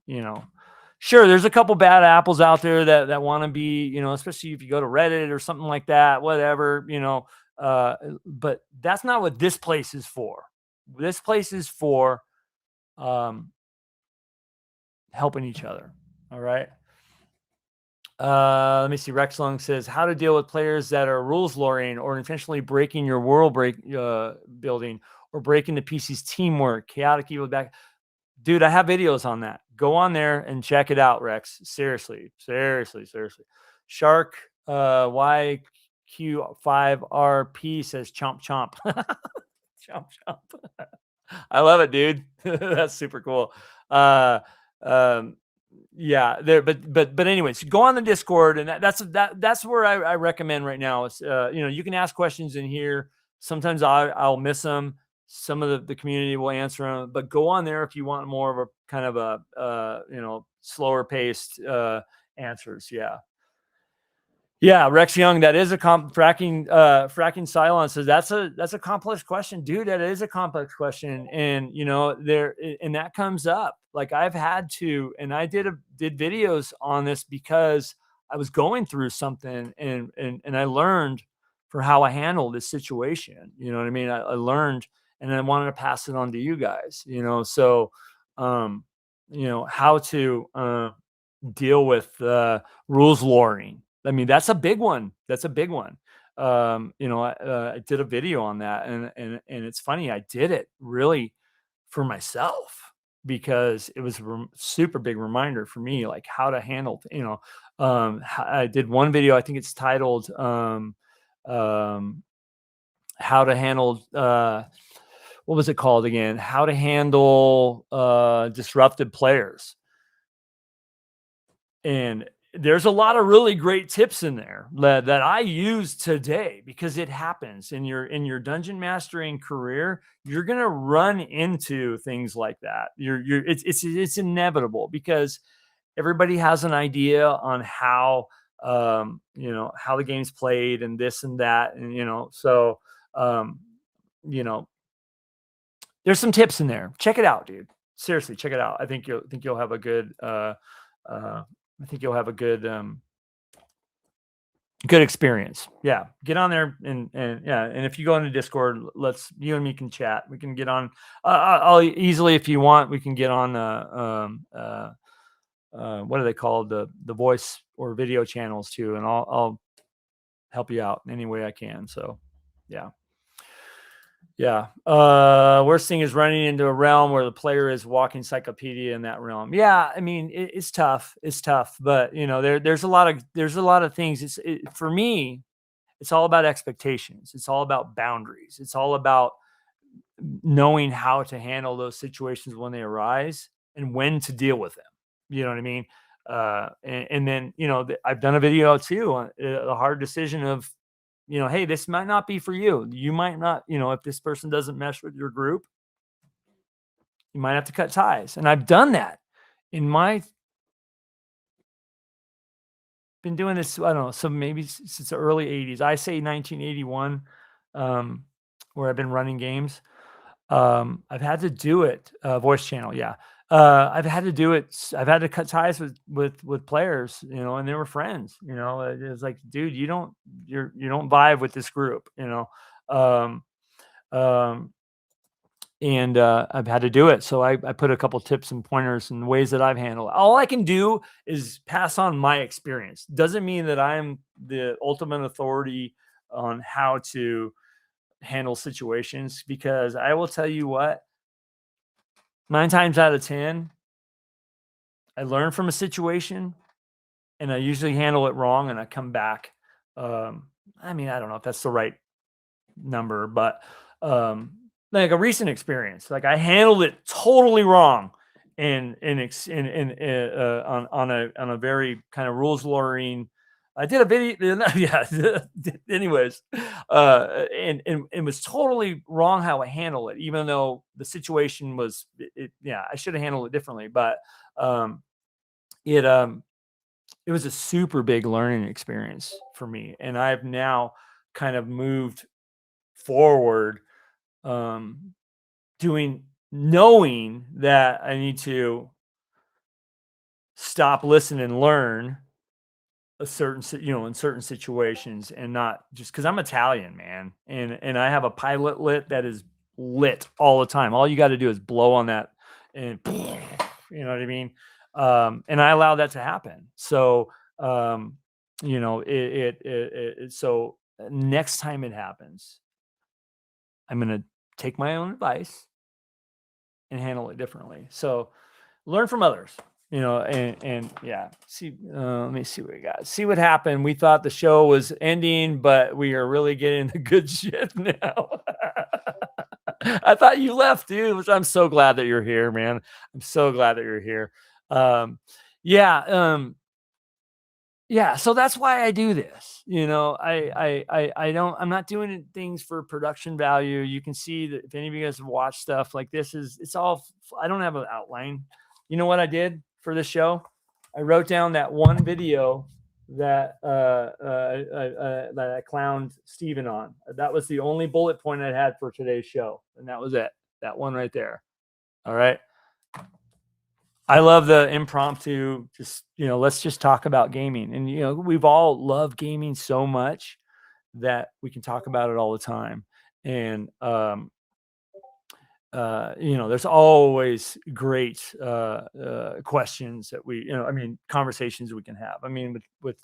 sure, there's a couple bad apples out there that want to be, especially if you go to Reddit or something like that, whatever, but that's not what this place is for. This place is for helping each other. All right. Let me see. Rex Long says how to deal with players that are rules lawyering or intentionally breaking your world building or breaking the PC's teamwork. Chaotic evil back. Dude, I have videos on that. Go on there and check it out, Rex. Seriously. Shark YQ5RP says chomp chomp. Chomp chomp. I love it, dude. That's super cool. Yeah, there, but anyways, go on the Discord, and that's where I recommend right now. It's you can ask questions in here. Sometimes I'll miss them. Some of the community will answer them, but go on there if you want more of a kind of a slower paced answers. Yeah, Rex Young, that is a fracking silence says that's a complex question, dude. That is a complex question, and and that comes up. Like I've had to, and I did videos on this because I was going through something, and I learned for how I handled this situation. You know what I mean? I learned, and I wanted to pass it on to you guys. So how to deal with rules lawyering. I mean, that's a big one. I did a video on that, and it's funny. I did it really for myself because it was a super big reminder for me, like how to handle. I did one video. I think it's titled "How to Handle." What was it called again? How to handle disrupted players. And there's a lot of really great tips in there that I use today because it happens in your dungeon mastering career. You're going to run into things like that. It's inevitable because everybody has an idea on how the game's played and this and that. And, so, there's some tips in there. Check it out, dude. Seriously, check it out. I think you'll have a good, good experience. Yeah. Get on there and if you go into Discord, you and me can chat. We can get on, I'll easily, if you want, we can get on, what are they called? The voice or video channels too. And I'll help you out in any way I can. So yeah. Yeah. Worst thing is running into a realm where the player is walking encyclopedia in that realm. Yeah. I mean, it's tough. It's tough, but there's a lot of things. For me, it's all about expectations. It's all about boundaries. It's all about knowing how to handle those situations when they arise and when to deal with them. You know what I mean? And then, I've done a video too on the hard decision of, hey, this might not be for you. You might not, if this person doesn't mesh with your group, you might have to cut ties. And I've done that been doing this, I don't know, so maybe since the early 80s. I say 1981, where I've been running games. I've had to do it, voice channel. Yeah. I've had to do it. I've had to cut ties with players, and they were friends, it's like, dude, you don't vibe with this group, and I've had to do it. So I put a couple tips and pointers and ways that I've handled it. All I can do is pass on my experience. Doesn't mean that I'm the ultimate authority on how to handle situations, because I will tell you what, 9 times out of 10, I learn from a situation and I usually handle it wrong and I come back. I mean, I don't know if that's the right number, but like a recent experience, like I handled it totally wrong on a very kind of rules lawyering. I did a video, yeah. Anyways, and it was totally wrong how I handled it, even though the situation was, I should have handled it differently. But it was a super big learning experience for me, and I've now kind of moved forward, knowing that I need to stop, listen, and learn in certain situations, and not just because I'm Italian, man, and I have a pilot lit that is lit all the time. All you got to do is blow on that, and you know what I mean. And I allow that to happen. So you know, so next time it happens, I'm gonna take my own advice and handle it differently. So learn from others, you know, and yeah, see, let me see what we got. See what happened. We thought the show was ending, but we are really getting the good shit now. I thought you left, dude, which I'm so glad that you're here, man. I'm so glad that you're here. Yeah. Yeah, so that's why I do this. You know, I'm not doing things for production value. You can see that if any of you guys have watched stuff like this, it's all, I don't have an outline. You know what I did for this show? I wrote down that one video that that I clowned Steven on. That was the only bullet point I had for today's show, and that was it. That one right there. All right. I love the impromptu, just, you know, let's just talk about gaming. And, you know, we've all loved gaming so much that we can talk about it all the time. And, you know, there's always great questions that we, you know, I mean, conversations we can have. I mean, with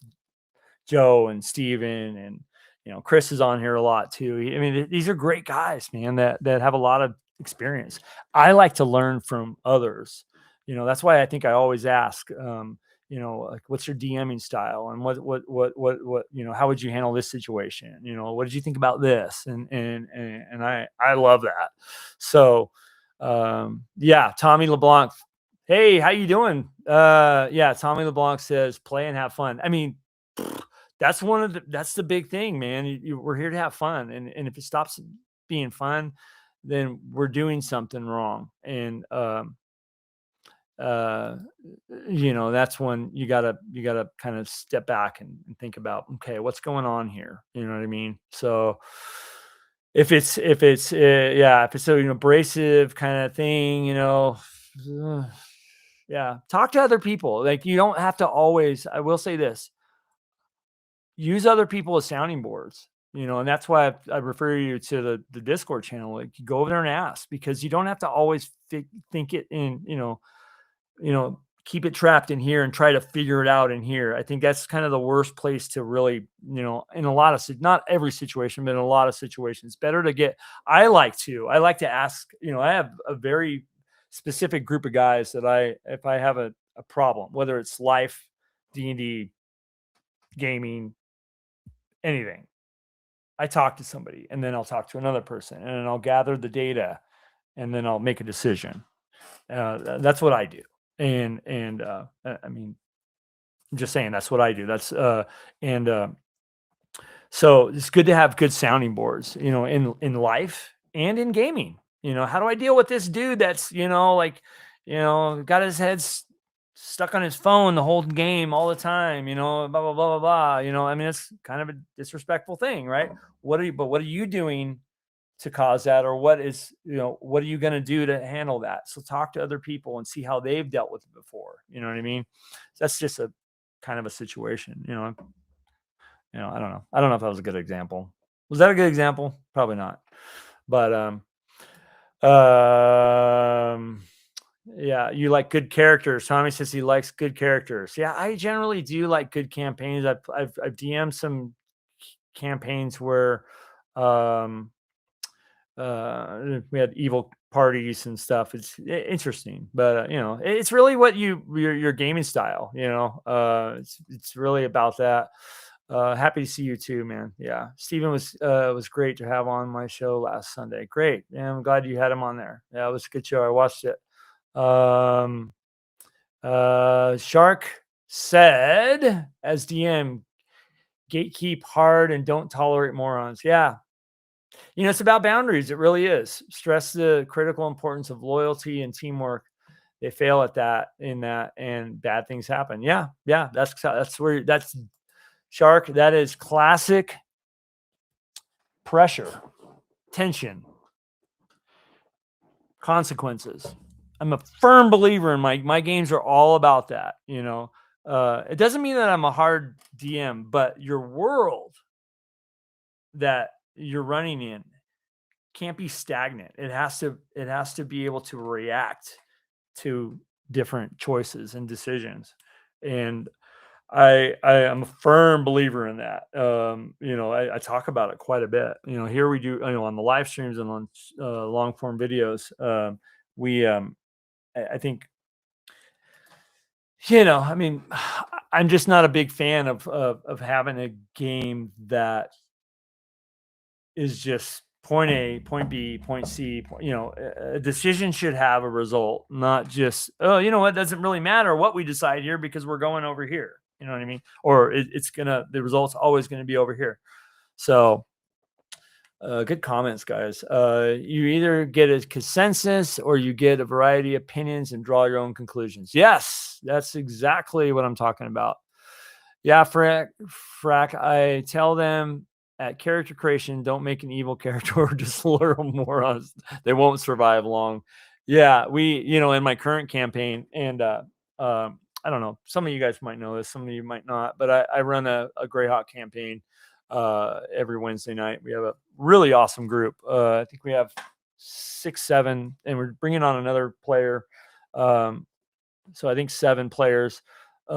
Joe and Steven and, you know, Chris is on here a lot too. I mean, these are great guys, man, that have a lot of experience. I like to learn from others. You know, that's why I think I always ask, you know, like, what's your DMing style, and what, you know, how would you handle this situation? You know, what did you think about this? And I love that. So, yeah, Tommy LeBlanc. Hey, how you doing? Yeah, Tommy LeBlanc says, play and have fun. I mean, that's that's the big thing, man. We're here to have fun. And if it stops being fun, then we're doing something wrong. And, you know, that's when you gotta kind of step back and think about, okay, what's going on here? You know what I mean? So if it's yeah, if it's an abrasive kind of thing, you know, yeah, talk to other people. Like, you don't have to always, I will say this, use other people as sounding boards, you know, and that's why I refer you to the Discord channel. Like, you go over there and ask, because you don't have to always think it in, you know, keep it trapped in here and try to figure it out in here. I think that's kind of the worst place to really, you know, in a lot of, not every situation, but in a lot of situations, better to get, I like to ask, you know, I have a very specific group of guys that if I have a problem, whether it's life, D&D, gaming, anything, I talk to somebody, and then I'll talk to another person, and then I'll gather the data, and then I'll make a decision. That's what I do. And I mean, I'm just saying, that's what I do. That's so it's good to have good sounding boards, you know, in life and in gaming. You know, how do I deal with this dude that's, you know, like, you know, got his head stuck on his phone the whole game all the time, you know, blah blah blah blah blah. You know, I mean, it's kind of a disrespectful thing, right? What are you doing to cause that? Or what are you going to do to handle that? So talk to other people and see how they've dealt with it before. You know what I mean? That's just a kind of a situation, you know. I don't know. I don't know if that was a good example. Was that a good example? Probably not. But yeah, you like good characters. Tommy says he likes good characters. Yeah, I generally do like good campaigns. I've DM'd some campaigns where we had evil parties and stuff. It's interesting, but you know, it's really what your gaming style, you know. It's really about that. Happy to see you too, man. Yeah, Steven was great to have on my show last Sunday. Great. Yeah, I'm glad you had him on there. Yeah, it was a good show. I watched it. Shark said, as DM, gatekeep hard and don't tolerate morons. Yeah, you know, it's about boundaries. It really is. Stress the critical importance of loyalty and teamwork. They fail at that, and bad things happen. Yeah. That's Shark. That is classic pressure, tension, consequences. I'm a firm believer in my games are all about that. You know, it doesn't mean that I'm a hard DM, but your world that you're running in can't be stagnant. It has to be able to react to different choices and decisions. And I am a firm believer in that. I talk about it quite a bit. Here we do, on the live streams and on long form videos. I think, I mean, I'm just not a big fan of having a game that is just point A, point B, point C. A decision should have a result, not just, it doesn't really matter what we decide here because we're going over here. You know what I mean? Or the result's always going to be over here. So good comments, guys. You either get a consensus or you get a variety of opinions and draw your own conclusions. Yes, that's exactly what I'm talking about. Yeah, Frack, I tell them at character creation, don't make an evil character or just lure morons. They won't survive long. Yeah, in my current campaign, and I don't know, some of you guys might know this, some of you might not, but I run a Greyhawk campaign every Wednesday night. We have a really awesome group. I think we have 6, 7, and we're bringing on another player. So I think 7 players. We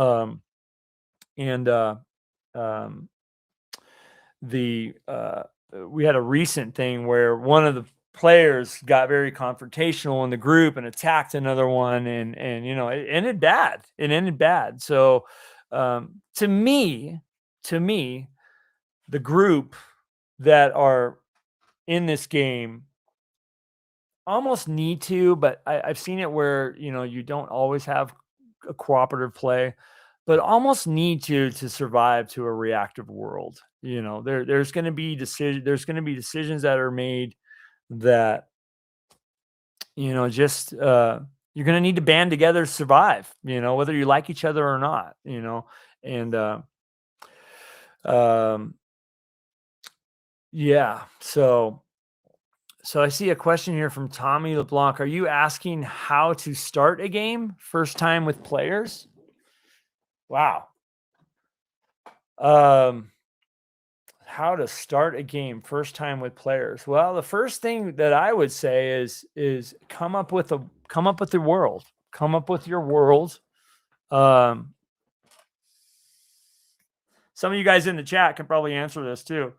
had a recent thing where one of the players got very confrontational in the group and attacked another one, and it ended bad. So to me, the group that are in this game almost need to, but I've seen it where you don't always have a cooperative play, but almost need to survive to a reactive world. There's going to be decisions that are made that just you're going to need to band together to survive, whether you like each other or not, and yeah. So I see a question here from Tommy LeBlanc. Are you asking how to start a game first time with players? Wow. How to start a game first time with players? Well, the first thing that I would say is come up with your world. Come up with your world. Some of you guys in the chat can probably answer this too.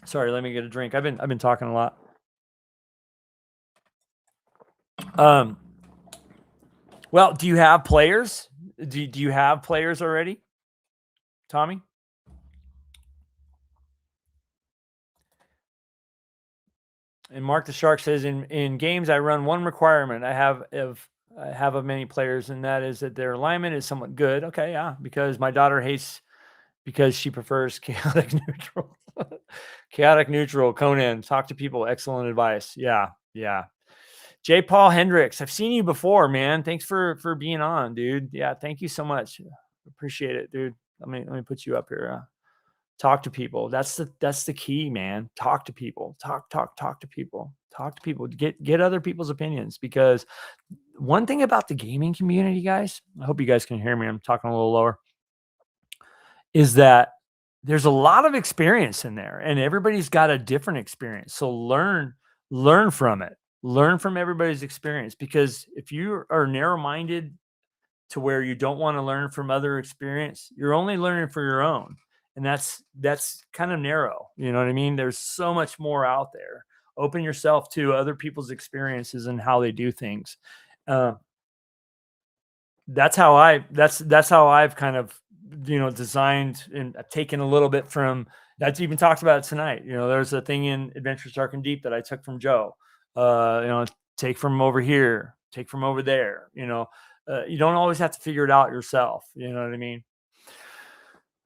Sorry, let me get a drink. I've been talking a lot. Well, do you have players? Do you have players already, Tommy? And Mark the Shark says, in games I run one requirement I have of many players, and that is that their alignment is somewhat good. Okay, yeah, because my daughter hates because she prefers chaotic neutral. Chaotic neutral. Conan, talk to people. Excellent advice. Yeah. J. Paul Hendricks, I've seen you before, man. Thanks for being on, dude. Yeah, thank you so much. Appreciate it, dude. Let me put you up here. Talk to people. That's the key, man. Talk to people. Talk to people. Talk to people. Get other people's opinions, because one thing about the gaming community, guys, I hope you guys can hear me. I'm talking a little lower. Is that there's a lot of experience in there, and everybody's got a different experience. So learn from it. Learn from everybody's experience, because if you are narrow-minded to where you don't want to learn from other experience, you're only learning for your own. And that's kind of narrow. You know what I mean? There's so much more out there. Open yourself to other people's experiences and how they do things. That's how I've kind of, designed, and I've taken a little bit from that's even talked about tonight. There's a thing in Adventures Dark and Deep that I took from Joe. Take from over here, take from over there. You don't always have to figure it out yourself. You know what I mean?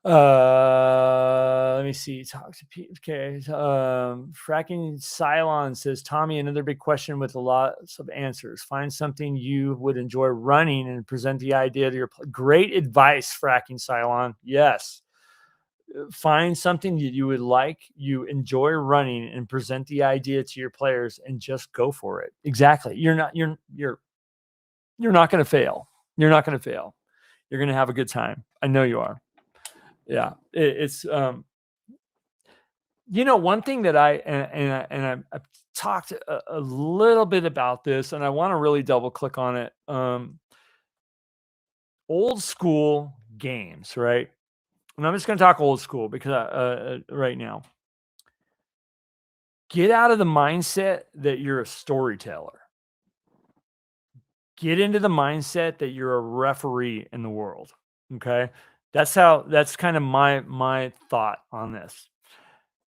Let me see. Talk to people. Okay. Fracking Cylon says, Tommy, another big question with a lot of answers. Find something you would enjoy running and present the idea to your great advice, Fracking Cylon. Yes. Find something that you enjoy running, and present the idea to your players, and just go for it. Exactly. You're not going to fail. You're not going to fail. You're going to have a good time. I know you are. Yeah, it's One thing that I've talked a little bit about this, and I want to really double click on it. Old school games, right? And I'm just going to talk old school because right now, get out of the mindset that you're a storyteller. Get into the mindset that you're a referee in the world. Okay. That's kind of my thought on this.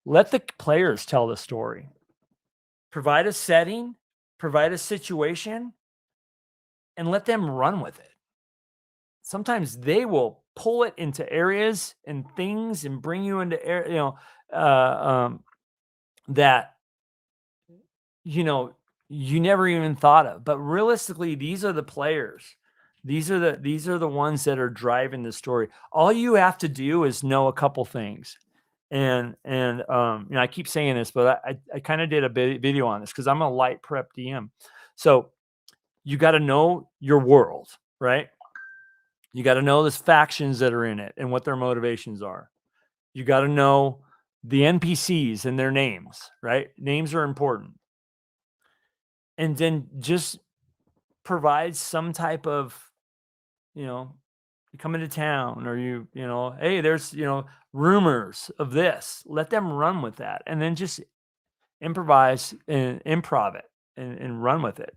Let the players tell the story. Provide a setting, provide a situation, and let them run with it. Sometimes they will pull it into areas and things and bring you into that you never even thought of. But realistically, these are the players. These are the ones that are driving the story. All you have to do is know a couple things. And I keep saying this, but I kind of did a video on this because I'm a light prep DM. So you got to know your world, right? You got to know the factions that are in it and what their motivations are. You got to know the NPCs and their names, right? Names are important. And then just provide some type of, you come into town or hey, there's, rumors of this. Let them run with that. And then just improvise and improv it and run with it.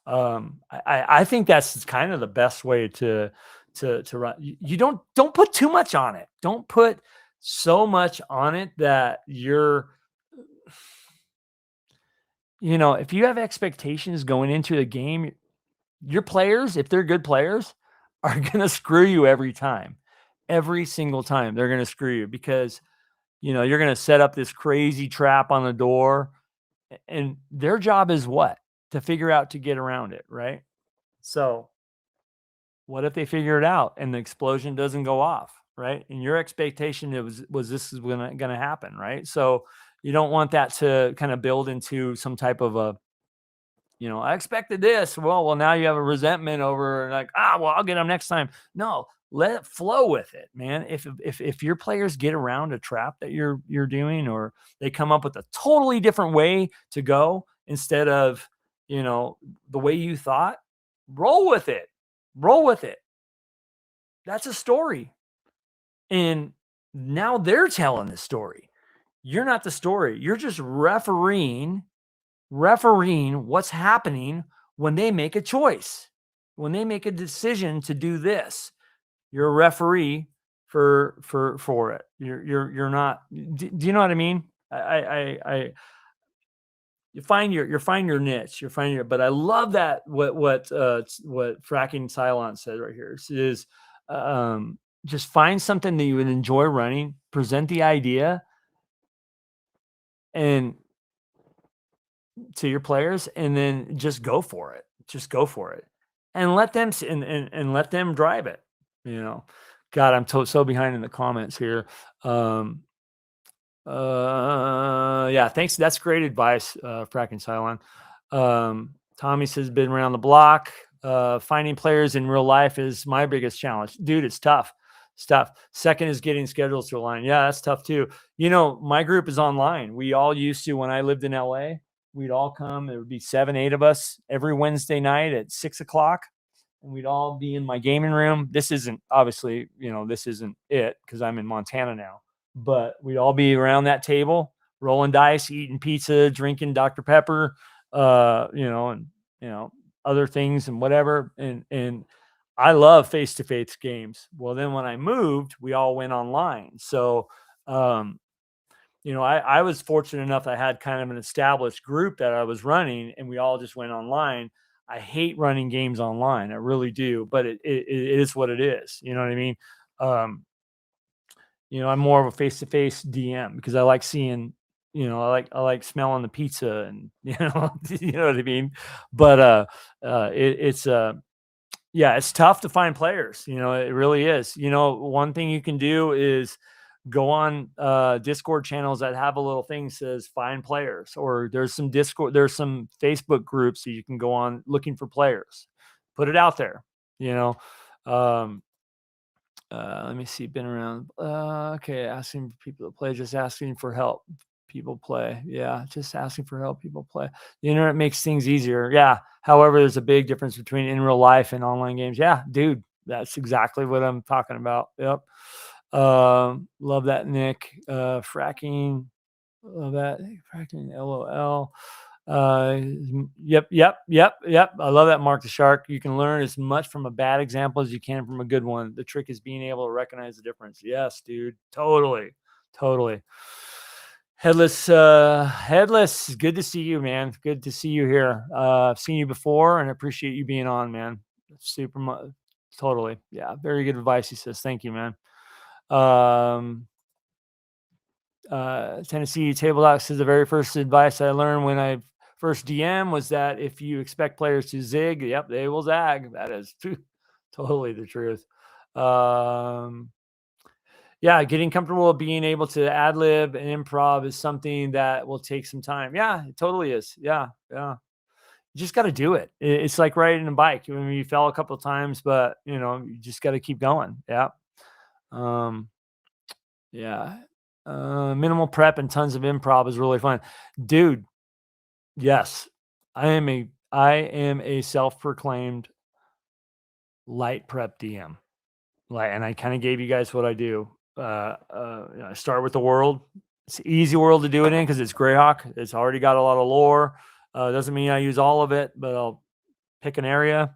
I think that's kind of the best way to run. You don't put too much on it. Don't put so much on it that you're, if you have expectations going into the game, your players, if they're good players, are going to screw you every time. Every single time they're going to screw you because, you're going to set up this crazy trap on the door. And their job is what? To figure out to get around it, right? So what if they figure it out and the explosion doesn't go off, right? And your expectation was this is going to happen, right? So you don't want that to kind of build into some type of a, I expected this. Well, now you have a resentment over like, well, I'll get them next time. No, let it flow with it, man. If your players get around a trap that you're doing, or they come up with a totally different way to go instead of, the way you thought, roll with it. Roll with it. That's a story. And now they're telling the story. You're not the story. You're just refereeing what's happening when they make a choice, when they make a decision to do this. You're a referee for it. You're not. Do you know what I mean? You find your niche. But I love that what Fracking Cylon said right here is just find something that you would enjoy running, present the idea, and to your players, and then just go for it. And let them and let them drive it. God, I'm so behind in the comments here. Yeah, thanks. That's great advice, Fracking Cylon. Tommy says, been around the block. Finding players in real life is my biggest challenge. Dude, it's tough. Second is getting schedules to align. Yeah, that's tough too. My group is online. We all used to, when I lived in LA, we'd all come. There would be 7, 8 of us every Wednesday night at 6:00. And we'd all be in my gaming room. This isn't obviously, this isn't it because I'm in Montana now, but we'd all be around that table, rolling dice, eating pizza, drinking Dr. Pepper, and other things and whatever. And I love face-to-face games. Well, then when I moved, we all went online. So, I was fortunate enough. I had kind of an established group that I was running, and we all just went online. I hate running games online. I really do, but it is what it is. You know what I mean? I'm more of a face-to-face DM because I like seeing, I like smelling the pizza and, you know what I mean? But it's tough to find players. It really is. One thing you can do is go on Discord channels that have a little thing says find players, or there's some Facebook groups that you can go on looking for players. Put it out there, let me see, been around. Okay, asking people to play, just asking for help. people play. Yeah, just asking for help people play. The internet makes things easier. Yeah. However, there's a big difference between in real life and online games. Yeah, dude, that's exactly what I'm talking about. Yep. Love that, Nick. Fracking. Love that. Fracking. LOL. Yep. I love that, Mark the Shark. You can learn as much from a bad example as you can from a good one. The trick is being able to recognize the difference. Yes, dude. Totally. Headless, good to see you, man. Good to see you here. I've seen you before and appreciate you being on, man. Totally. Yeah, very good advice, he says. Thank you, man. Tennessee Table Doc says the very first advice I learned when I first DM was that if you expect players to zig, yep, they will zag. That is totally the truth. Yeah, getting comfortable with being able to ad lib and improv is something that will take some time. Yeah, it totally is. Yeah. You just got to do it. It's like riding a bike. I mean, you fell a couple of times, but you just got to keep going. Yeah. Yeah. Minimal prep and tons of improv is really fun, dude. Yes, I am a self-proclaimed light prep DM. And I kind of gave you guys what I do. I start with the world. It's an easy world to do it in because it's Greyhawk. It's already got a lot of lore. Doesn't mean I use all of it, but I'll pick an area.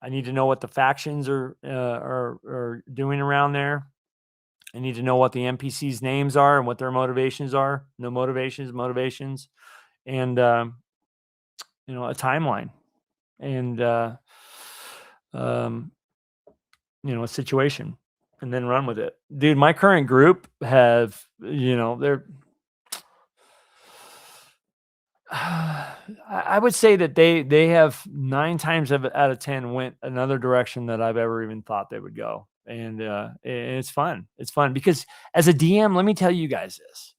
I need to know what the factions are doing around there. I need to know what the NPCs' names are and what their motivations are. No motivations, and a timeline, and a situation, and then run with it. Dude, my current group have, they're I would say that they have 9 times out of 10 went another direction that I've ever even thought they would go. And it's fun. It's fun because as a DM, let me tell you guys this.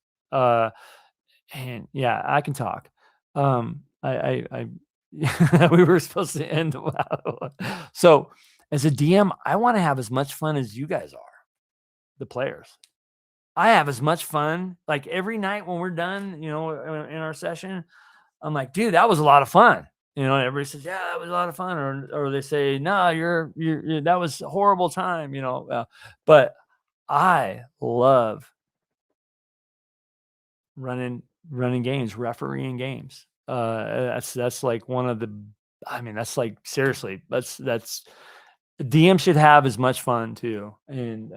And yeah, I can talk. I we were supposed to end. So as a DM, I want to have as much fun as you guys are, the players. I have as much fun. Like every night when we're done, in our session, I'm like, dude, that was a lot of fun. Everybody says, yeah, that was a lot of fun. Or they say, no, you're that was a horrible time, but I love running games, refereeing games. That's like one of the, that's like, seriously, that's DM should have as much fun too. And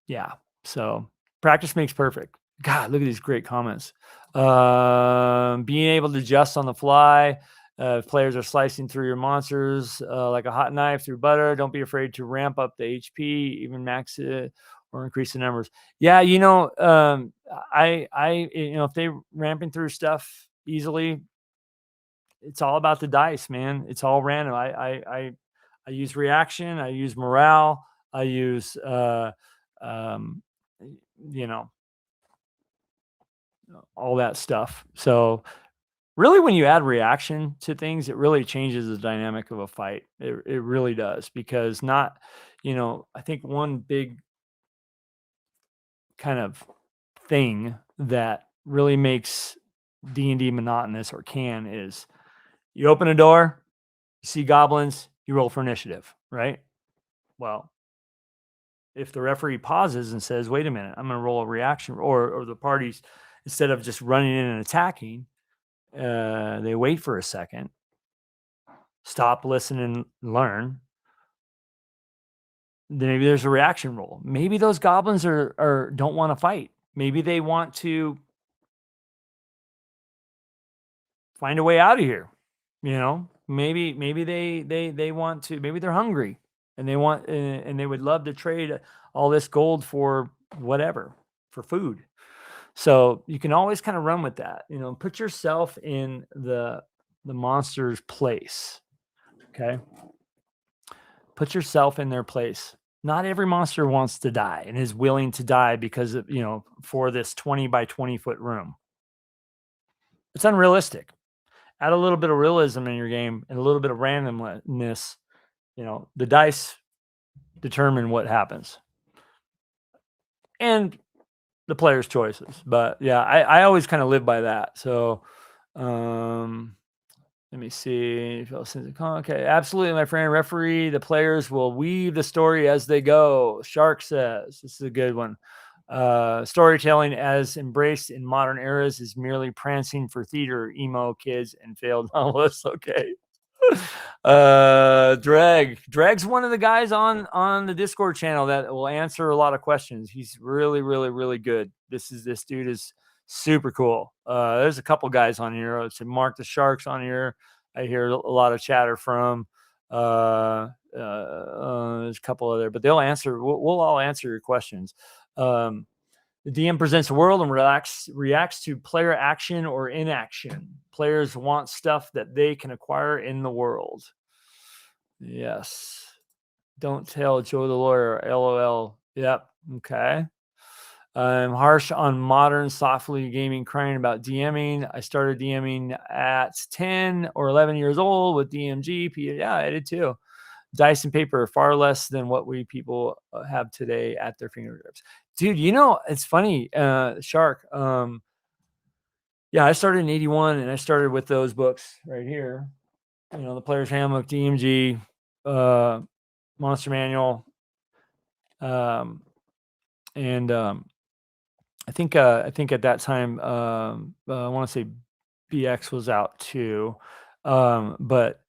yeah, so practice makes perfect. God, look at these great comments. Being able to adjust on the fly. If players are slicing through your monsters like a hot knife through butter, don't be afraid to ramp up the HP, even max it or increase the numbers. Yeah, if they ramping through stuff easily, it's all about the dice, man. It's all random. I use reaction. I use morale. I use all that stuff. So really, when you add reaction to things, it really changes the dynamic of a fight. It really does, because I think one big kind of thing that really makes D&D monotonous, or is you open a door, you see goblins, you roll for initiative, right? Well, if the referee pauses and says, wait a minute, I'm going to roll a reaction, or the parties, instead of just running in and attacking, they wait for a second, stop, listen, and learn. Then maybe there's a reaction roll. Maybe those goblins don't want to fight. Maybe they want to find a way out of here. Maybe they want to. Maybe they're hungry and they want and they would love to trade all this gold for whatever, for food. So you can always kind of run with that. Put yourself in the monster's place. Okay. Put yourself in their place. Not every monster wants to die and is willing to die because of, for this 20 by 20 foot room. It's unrealistic. Add a little bit of realism in your game and a little bit of randomness. The dice determine what happens. And the player's choices. But yeah, I always kind of live by that. So let me see. Okay, absolutely, my friend. Referee, the players will weave the story as they go. Shark says this is a good one. Storytelling as embraced in modern eras is merely prancing for theater, emo kids, and failed novelists. Okay. Dreg's one of the guys on the Discord channel that will answer a lot of questions. He's really good. This dude is super cool. There's a couple guys on here. It's Mark the Sharks on here. I hear a lot of chatter from. There's a couple other, but they'll answer. We'll all answer your questions. The DM presents a world and reacts to player action or inaction. Players want stuff that they can acquire in the world. Yes. Don't tell Joe the lawyer. LOL. Yep. Okay. I'm harsh on modern softly gaming, crying about DMing. I started DMing at 10 or 11 years old with DMG. Yeah, I did too. Dice and paper, far less than what we people have today at their fingertips. Dude, it's funny, Shark. Yeah, I started in 81 and I started with those books right here. The Player's Handbook, DMG, Monster Manual. I think at that time, I want to say BX was out too. But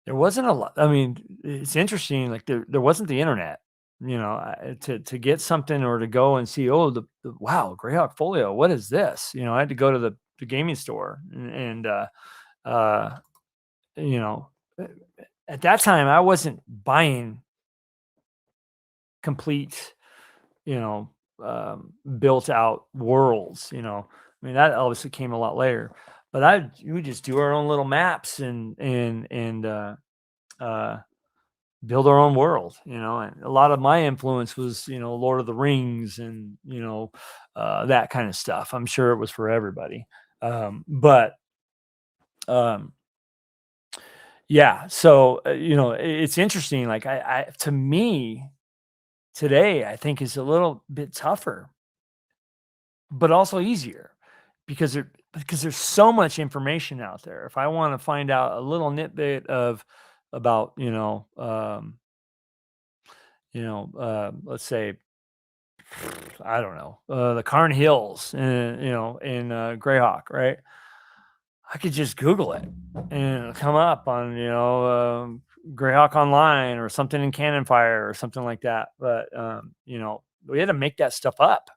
there wasn't a lot. I mean, it's interesting. Like there wasn't the internet, to get something or to go and see, the wow, Greyhawk Folio. What is this? I had to go to the gaming store and at that time I wasn't buying complete, built out worlds. I mean, that obviously came a lot later. But we just do our own little maps and build our own world, and a lot of my influence was, Lord of the Rings and, that kind of stuff. I'm sure it was for everybody. Yeah. So, it's interesting. Like to me today, I think is a little bit tougher, but also easier because there's so much information out there. If I want to find out a little nitbit about, let's say, I don't know, the Carn Hills, in Greyhawk, right? I could just Google it and it'll come up on, Greyhawk Online or something in Cannon Fire or something like that. But, we had to make that stuff up,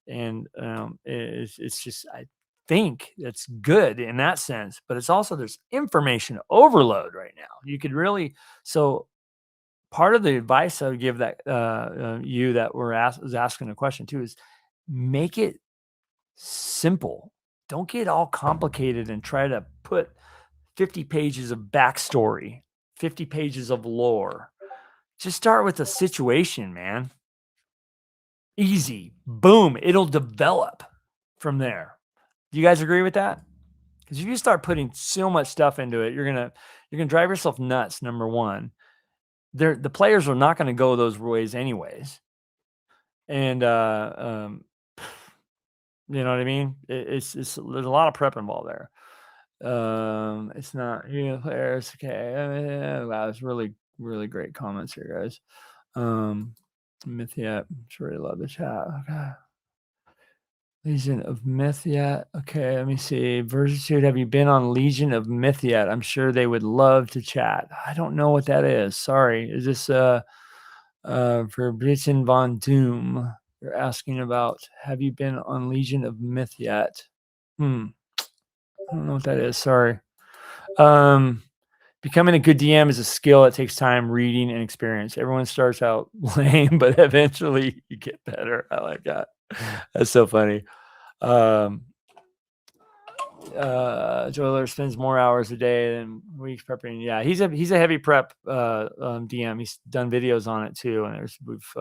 it's just, I think that's good in that sense, but it's also, there's information overload right now. You could really, so part of the advice I would give that you that was asking a question too is make it simple. Don't get all complicated and try to put 50 pages of backstory, 50 pages of lore. Just start with a situation, man. Easy. Boom. It'll develop from there. Do you guys agree with that? Because if you start putting so much stuff into it, you're gonna drive yourself nuts. Number one, the players are not going to go those ways anyways, and you know what I mean. It's there's a lot of prep involved there. It's not players. Okay, wow, it's really great comments here, guys. Myth yet? I'm sure you love the chat. Okay. Legion of Myth yet? Okay, let me see. Vergitude, have you been on Legion of Myth yet? I'm sure they would love to chat. I don't know what that is. Sorry. Is this for Britain Von Doom? You're asking about, have you been on Legion of Myth yet? I don't know what that is. Sorry. Becoming a good DM is a skill that takes time, reading, and experience. Everyone starts out lame, but eventually you get better. I like that. That's so funny. Joyler spends more hours a day than weeks prepping. Yeah, he's a heavy prep DM. He's done videos on it too, and we've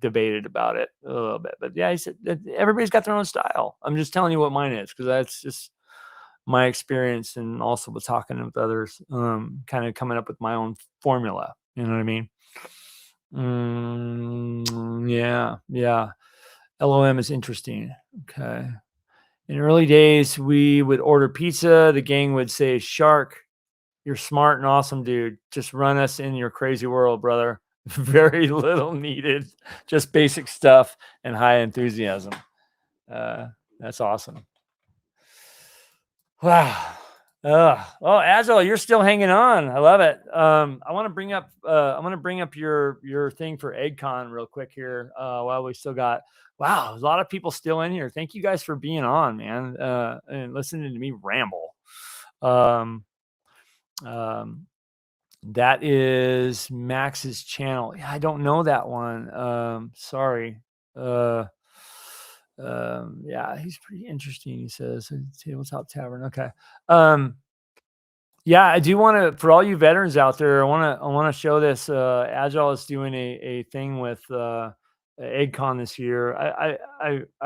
debated about it a little bit. But yeah, he said everybody's got their own style. I'm just telling you what mine is because that's just my experience, and also with talking with others, kind of coming up with my own formula. You know what I mean? Yeah. LOM is interesting. Okay. In early days, we would order pizza. The gang would say, Shark, you're smart and awesome, dude. Just run us in your crazy world, brother. Very little needed. Just basic stuff and high enthusiasm. That's awesome. Wow. Oh, Agile, you're still hanging on. I love it. I want to bring up your thing for EggCon real quick here. While we still got, wow, a lot of people still in here. Thank you guys for being on, man. And listening to me ramble. That is Max's channel. Yeah, I don't know that one. Sorry. Yeah, he's pretty interesting. He says Tabletop Tavern. Okay. Yeah, I do want to, for all you veterans out there, I want to show this. Agile is doing a thing with EggCon this year. I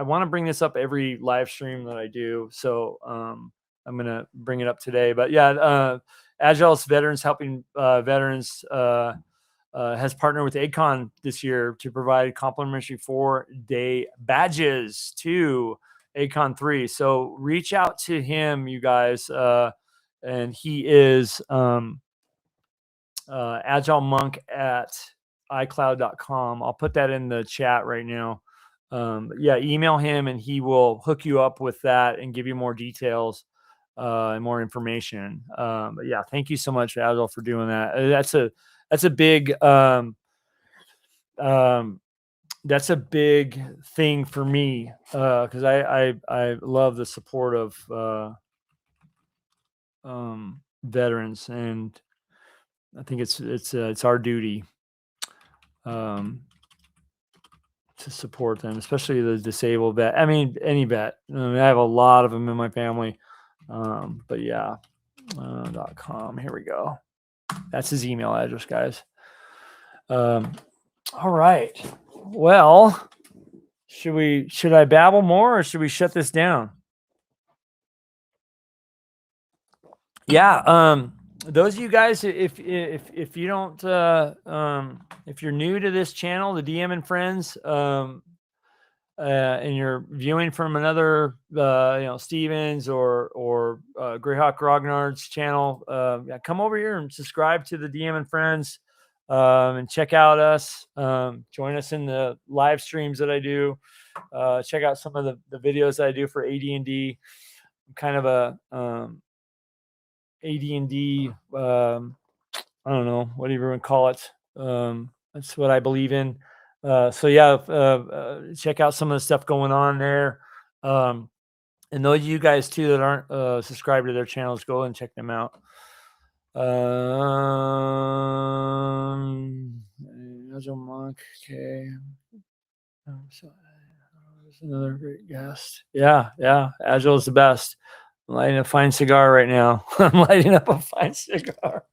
want to bring this up every live stream that I do. So I'm gonna bring it up today. But yeah, Agile's Veterans Helping Veterans has partnered with EggCon this year to provide complimentary 4-day badges to EggCon 3. So reach out to him, you guys. And he is Agile Monk at iCloud.com. I'll put that in the chat right now. Yeah, email him and he will hook you up with that and give you more details and more information. But yeah, thank you so much, Agile, for doing that. That's a big that's a big thing for me because I love the support of veterans, and I think it's our duty to support them, especially the disabled vet. I mean, any vet. I have a lot of them in my family. But yeah, .com. Here we go. That's his email address, guys. All right. Well, should I babble more or should we shut this down? Yeah. Those of you guys, if you don't, if you're new to this channel, the DM and Friends, and you're viewing from another, Stevens or Greyhawk Grognard's channel, yeah, come over here and subscribe to the DM and Friends, and check out us. Join us in the live streams that I do. Check out some of the videos that I do for AD&D. I'm kind of a AD&D, I don't know, whatever you want to call it. That's what I believe in. So yeah, check out some of the stuff going on there. And those of you guys too that aren't subscribed to their channels, go and check them out. Agile Monk, okay. So there's another great guest. Yeah, Agile is the best. I'm lighting a fine cigar right now. I'm lighting up a fine cigar.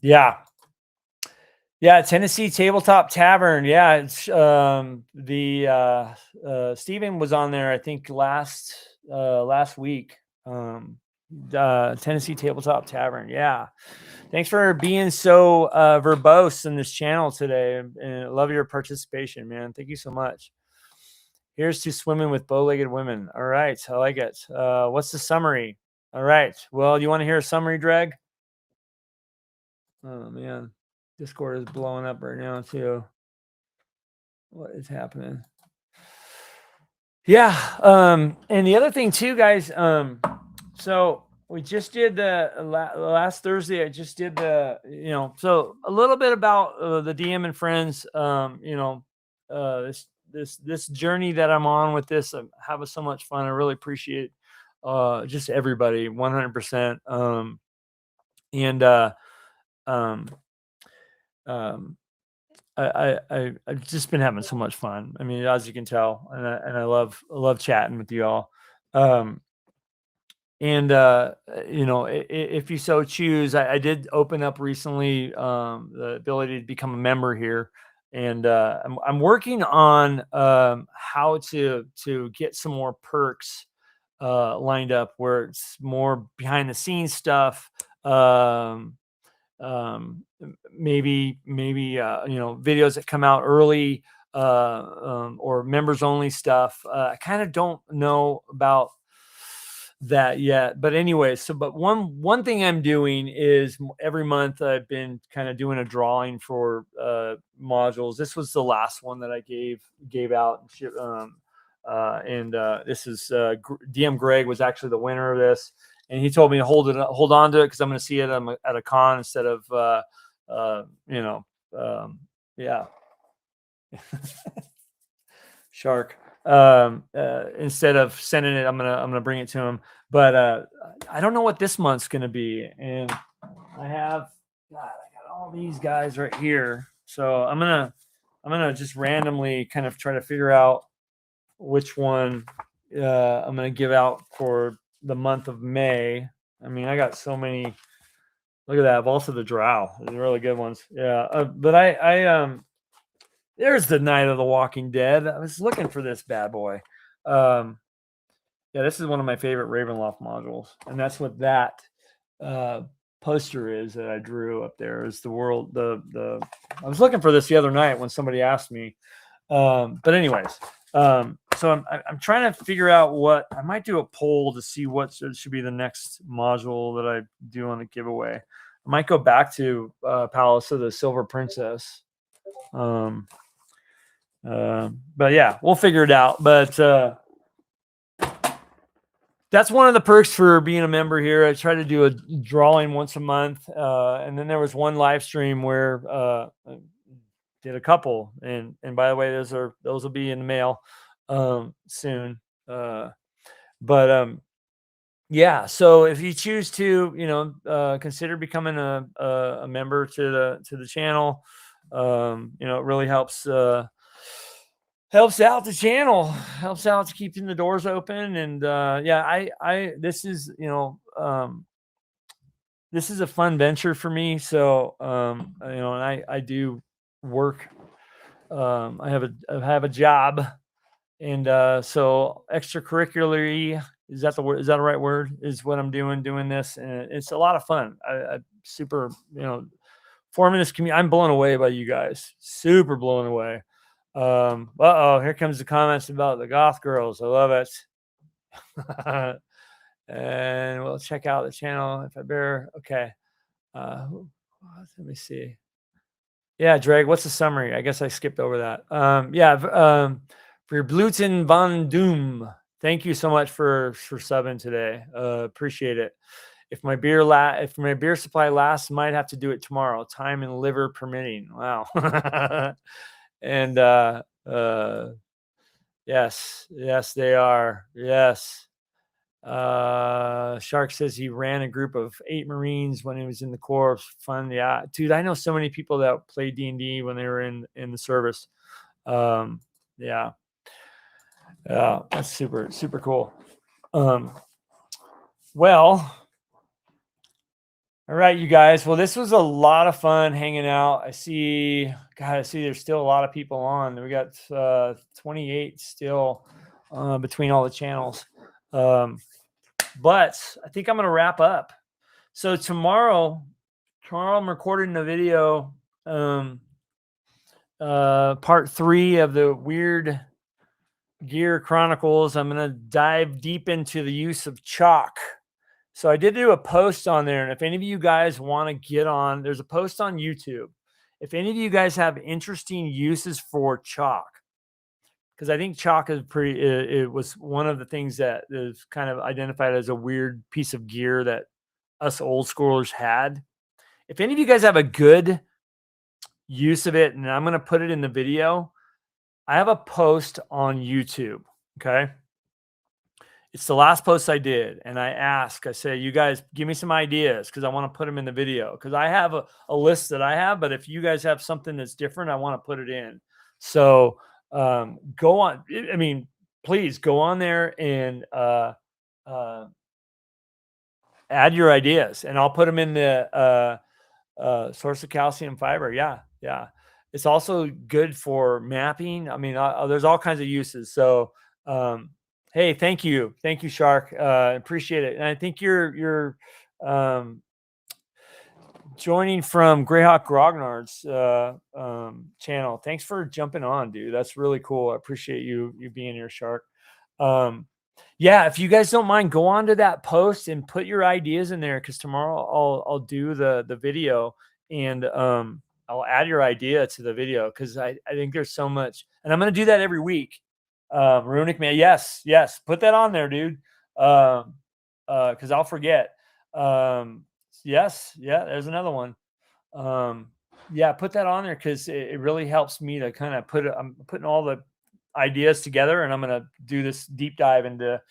Yeah, Tennessee Tabletop Tavern. Yeah, it's Steven was on there, I think last week. Tennessee Tabletop Tavern. Yeah. Thanks for being so verbose in this channel today, and I love your participation, man. Thank you so much. Here's to swimming with bow-legged women. All right, I like it. What's the summary? All right. Well, you want to hear a summary, Dreg? Oh man, Discord is blowing up right now too. What is happening? Yeah. And the other thing too, guys. So we just did the last Thursday. I just did the, so a little bit about the DM and Friends. This journey that I'm on with this. I'm having so much fun. I really appreciate just everybody 100%. I've just been having so much fun. I mean, as you can tell, and I love chatting with you all. If you so choose, I did open up recently the ability to become a member here, and I'm working on how to get some more perks lined up where it's more behind the scenes stuff. maybe videos that come out early, or members only stuff. I kind of don't know about that yet, but anyway, but one thing I'm doing is every month I've been kind of doing a drawing for modules. This was the last one that I gave out, and this is DM Greg was actually the winner of this, and he told me to hold on to it because I'm going to see it at a con instead of yeah. Shark. Instead of sending it, I'm gonna bring it to him. But I don't know what this month's gonna be, and I got all these guys right here. So I'm gonna just randomly kind of try to figure out which one I'm gonna give out for the month of May. I mean, I got so many. Look at that. Vaults of the Drow. These are really good ones. Yeah. But I there's the Night of the Walking Dead. I was looking for this bad boy. Yeah, this is one of my favorite Ravenloft modules, and that's what that poster is that I drew up there. Is the world the I was looking for this the other night when somebody asked me. But anyways, so I'm trying to figure out what I might do a poll to see what should be the next module that I do on the giveaway. I might go back to Palace of the Silver Princess. But yeah, we'll figure it out. But that's one of the perks for being a member here. I try to do a drawing once a month, and then there was one live stream where I did a couple, and by the way, those will be in the mail soon. Yeah. So if you choose to, consider becoming a member to the channel, it really helps out the channel, helps out to keeping the doors open. And this is this is a fun venture for me. So and I do work. I have a job, and so extracurricularly, is that the word? Is that the right word? Is what I'm doing this, and it's a lot of fun. I super forming this community. I'm blown away by you guys. Super blown away. Here comes the comments about the goth girls. I love it. And we'll check out the channel if I bear. Okay. Let me see. Yeah, Drake, what's the summary? I guess I skipped over that. For your Bluten von Doom, thank you so much for subbing today. Appreciate it. If my beer supply lasts, might have to do it tomorrow. Time and liver permitting. Wow. And yes, they are. Yes. Shark says he ran a group of 8 Marines when he was in the Corps. Fun. Yeah, dude, I know so many people that played D&D when they were in the service. Yeah, that's super, super cool. Well, all right, you guys. Well, this was a lot of fun hanging out. I see there's still a lot of people on. We got 28 still between all the channels. But I think I'm going to wrap up. So tomorrow I'm recording the video, part 3 of the Weird Gear Chronicles. I'm going to dive deep into the use of chalk. So I did do a post on there, and if any of you guys want to get on, there's a post on YouTube. If any of you guys have interesting uses for chalk, because I think chalk is it was one of the things that is kind of identified as a weird piece of gear that us old schoolers had. If any of you guys have a good use of it, and I'm going to put it in the video, I have a post on YouTube. Okay. It's the last post I did, and I say, you guys give me some ideas because I want to put them in the video, because I have a list that I have, but if you guys have something that's different, I want to put it in. So go on. I mean, please go on there and add your ideas, and I'll put them in the source of calcium fiber. Yeah. It's also good for mapping. I mean, there's all kinds of uses. So, hey, thank you, Shark. Appreciate it. And I think you're joining from Greyhawk Grognard's channel. Thanks for jumping on, dude. That's really cool. I appreciate you being here, Shark. Yeah, if you guys don't mind, go on to that post and put your ideas in there, because tomorrow I'll do the video, and I'll add your idea to the video, because I think there's so much, and I'm gonna do that every week. Runic man, yes, put that on there, dude. Because I'll forget. Yes, yeah, there's another one. Yeah, put that on there, because it really helps me to kind of I'm putting all the ideas together, and I'm going to do this deep dive into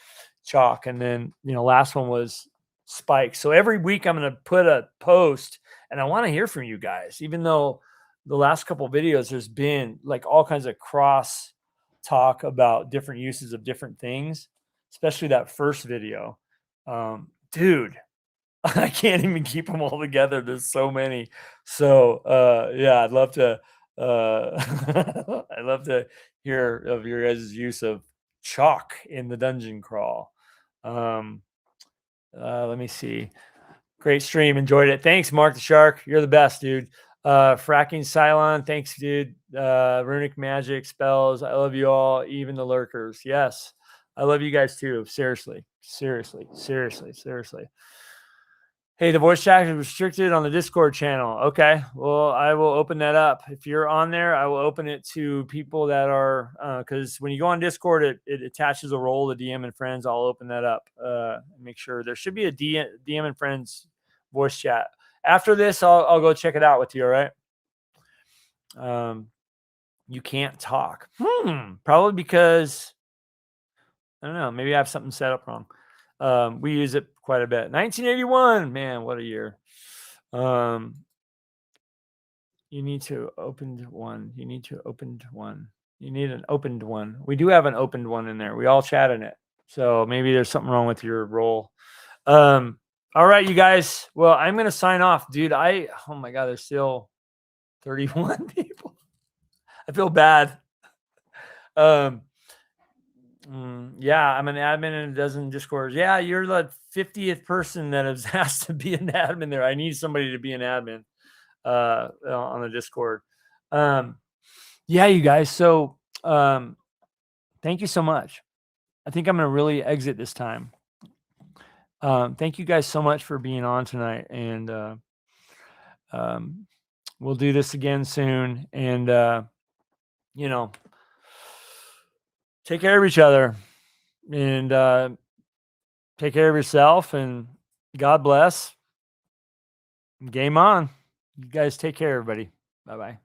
chalk. And then, last one was spikes. So every week I'm going to put a post, and I want to hear from you guys, even though the last couple of videos, there's been like all kinds of cross talk about different uses of different things, especially that first video. Dude, I can't even keep them all together. There's so many. So yeah, I'd love to I'd love to hear of your guys' use of chalk in the dungeon crawl. Let me see. Great stream, enjoyed it. Thanks, Mark the Shark. You're the best, dude. Fracking Cylon, thanks, dude. Runic Magic, Spells, I love you all, even the lurkers. Yes, I love you guys too. Seriously. Hey, the voice chat is restricted on the Discord channel. Okay, well, I will open that up. If you're on there, I will open it to people that are, because when you go on Discord, it attaches a role to DM and Friends. I'll open that up. Make sure there should be a DM and Friends voice chat. After this, I'll go check it out with you, all right? You can't talk. Probably because, I don't know, maybe I have something set up wrong. We use it quite a bit. 1981, man, what a year. You need to opened one. You need an opened one. We do have an opened one in there. We all chat in it. So maybe there's something wrong with your role. All right, you guys. Well, I'm going to sign off, dude. Oh my God, there's still 31 people. I feel bad. Yeah, I'm an admin in a dozen Discords. Yeah, you're the 50th person that has asked to be an admin there. I need somebody to be an admin on the Discord. Yeah, you guys. So thank you so much. I think I'm going to really exit this time. Thank you guys so much for being on tonight. And we'll do this again soon. And, take care of each other. And take care of yourself, and God bless. Game on. You guys take care, everybody. Bye-bye.